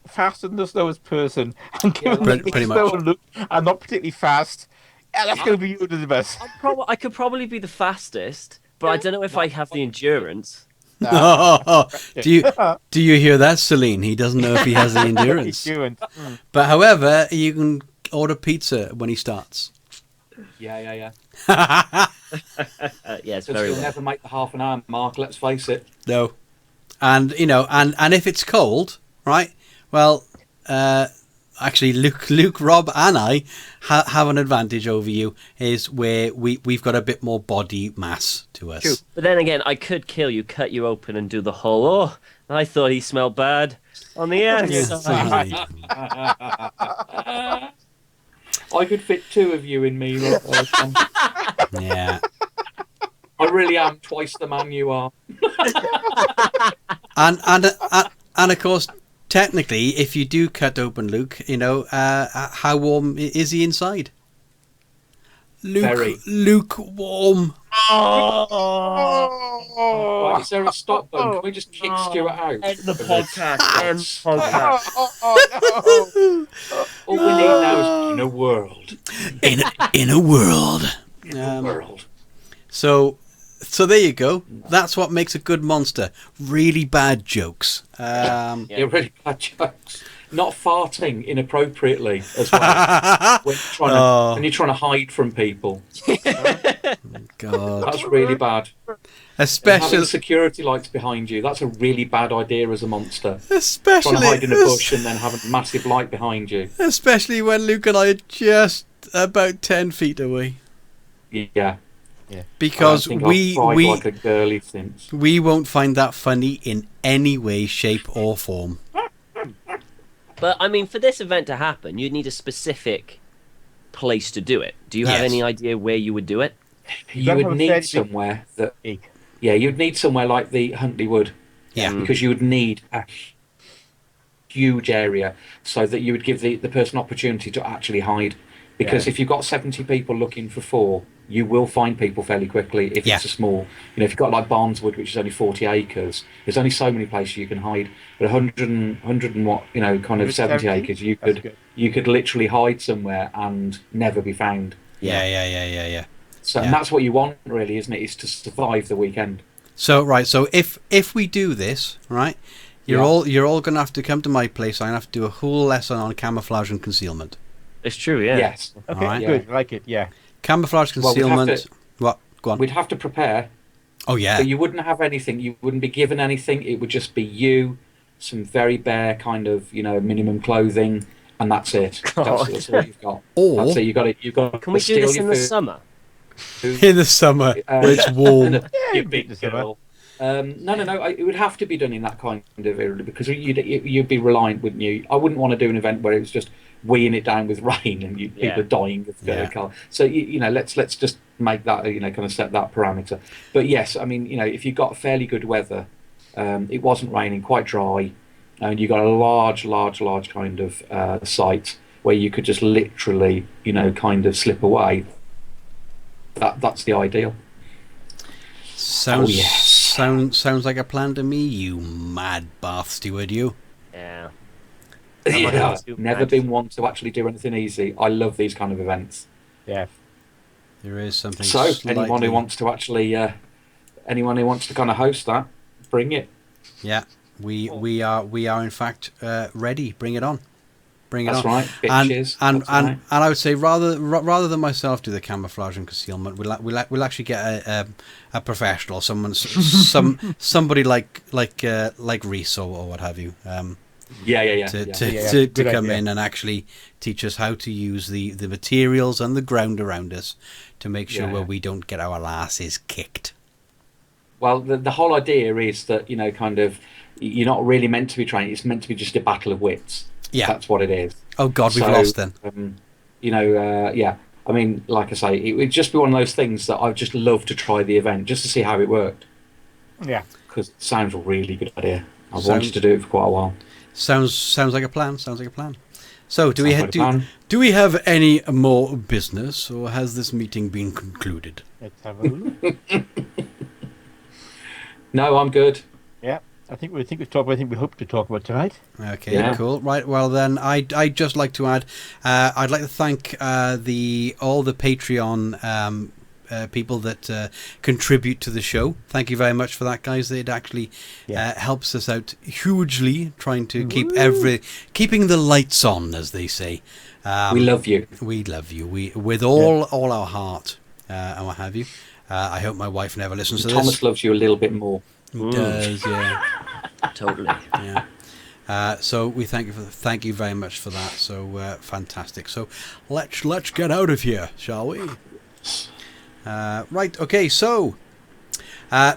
faster than the slowest person, and pretty much. And not particularly fast. Yeah, that's going to be you under the bus. I could probably be the fastest, but I don't know if I have the endurance. Do you hear that, Celine? He doesn't know if he has the endurance. But however, you can order pizza when he starts. Yeah. Yes, very well. You'll never make the half an hour mark, let's face it. No. And and if it's cold, right? Well, actually, Luke, Rob, and I have an advantage over you, is where we've got a bit more body mass to us. True. But then again, I could kill you, cut you open, and do the whole, I thought he smelled bad on the inside. I could fit 2 of you in me. Yeah. I really am twice the man you are. and of course, technically, if you do cut open Luke, how warm is he inside? Very lukewarm. Right, is there a stop button? Can we just kick Stuart out? End the podcast. All we need now is in a world. In a world. So there you go. That's what makes a good monster. Really bad jokes. Yeah, really bad jokes. Not farting inappropriately as well. when you're trying to hide from people. God, that's really bad. Especially security lights behind you. That's a really bad idea as a monster. Especially trying to hide in a bush and then have a massive light behind you. Especially when Luke and I are just about 10 feet away. Yeah. Because we like a girly since. we won't find that funny in any way, shape, or form. But I mean, for this event to happen, you'd need a specific place to do it. Do you have any idea where you would do it? You would need somewhere that. Yeah, you'd need somewhere like the Huntley Wood. Yeah. Because you would need a huge area so that you would give the person opportunity to actually hide. Because if you've got 70 people looking for 4, you will find people fairly quickly if it's a small. If you've got like Barneswood, which is only 40 acres, there's only so many places you can hide. But 100 and what, kind of 70 acres, you could literally hide somewhere and never be found. Yeah. So and that's what you want, really, isn't it? Is to survive the weekend. So if we do this, right, you're all gonna have to come to my place. I'm gonna have to do a whole lesson on camouflage and concealment. It's true, yeah. Yes. Okay, good. I like it. Yeah. Camouflage, concealment. What? Go on. We'd have to prepare. Oh yeah. But you wouldn't have anything. You wouldn't be given anything. It would just be you, some very bare kind of minimum clothing, and that's it. That's all you've got. Or that's it. You've got. Can we do this in the summer? In the summer, where it's warm. You big girl. No. It would have to be done in that kind of area because you'd be reliant, wouldn't you? I wouldn't want to do an event where it was just weighing it down with rain and people are dying of cold. So let's just make that kind of set that parameter. But yes, I mean if you got fairly good weather, it wasn't raining, quite dry, and you got a large kind of site where you could just literally kind of slip away. That's the ideal. Sounds like a plan to me, you mad bath steward, you. Yeah. Never been one to actually do anything easy. I love these kind of events. Yeah. There is something. So anyone who wants to actually, anyone who wants to kind of host that, bring it. Yeah, we are in fact ready. Bring it on. Bring it That's on. right, bitches. And I would say rather than myself do the camouflage and concealment, we'll actually get a professional, somebody like Reese or what have you. To come in and actually teach us how to use the materials and the ground around us to make sure we don't get our asses kicked. Well, the whole idea is that kind of you're not really meant to be training. It's meant to be just a battle of wits. Yeah, that's what it is. Oh God, we've lost then. I mean, like I say, it would just be one of those things that I'd just love to try the event just to see how it worked. Yeah, because it sounds a really good idea. I've wanted to do it for quite a while. Sounds like a plan. So, do we have any more business, or has this meeting been concluded? Let's have a look. No, I'm good. Yeah. I think we hope to talk about tonight. Okay, cool. Right, well then, I'd just like to add, I'd like to thank all the Patreon people that contribute to the show. Thank you very much for that, guys. It actually helps us out hugely, trying to keeping the lights on, as they say. We love you. We love you. We with all our heart, and what have you. I hope my wife never listens to this. Thomas loves you a little bit more. He does, yeah. Totally. Yeah. So we thank you very much for that. So fantastic. So let's get out of here, shall we? Right. Okay. So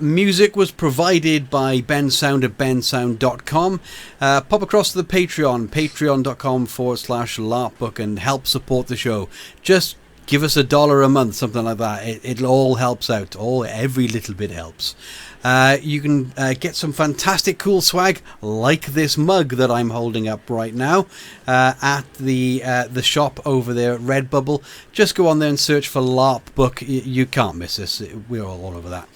music was provided by Ben Sound at bensound.com. Pop across to the patreon.com/LARPBook and help support the show. Just give us $1 a month, something like that. It all helps out. Every little bit helps. You can get some fantastic cool swag like this mug that I'm holding up right now at the shop over there at Redbubble. Just go on there and search for LARPBook. You can't miss us. We're all over that.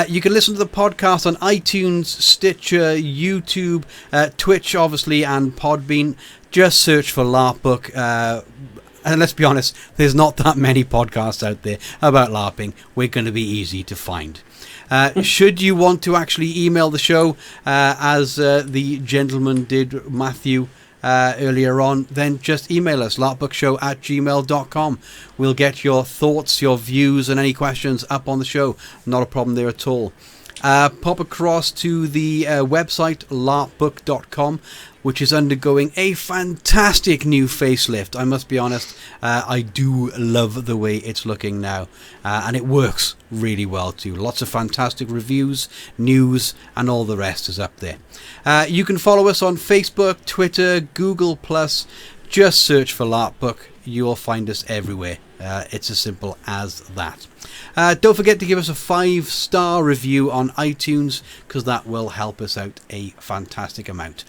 You can listen to the podcast on iTunes, Stitcher, YouTube, Twitch, obviously, and Podbean. Just search for LARPBook. And let's be honest, there's not that many podcasts out there about LARPing. We're going to be easy to find. Should you want to actually email the show, as the gentleman did, Matthew, earlier on, then just email us, larpbookshow@gmail.com. We'll get your thoughts, your views, and any questions up on the show. Not a problem there at all. Pop across to the website, larpbook.com, which is undergoing a fantastic new facelift. I must be honest, I do love the way it's looking now, and it works really well too. Lots of fantastic reviews, news, and all the rest is up there. You can follow us on Facebook, Twitter, Google+. Just search for LARPBook. You'll find us everywhere. It's as simple as that. Don't forget to give us a 5-star review on iTunes, because that will help us out a fantastic amount.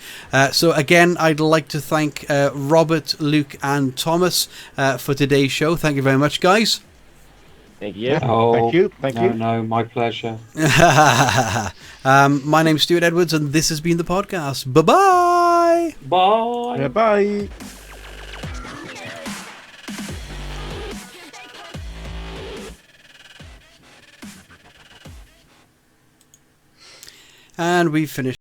So again, I'd like to thank Robert, Luke, and Thomas for today's show. Thank you very much, guys. Thank you. Oh, Thank you. No, my pleasure. My name's Stuart Edwards, and this has been the podcast. Bye-bye. Bye. Yeah, bye. And we've finished.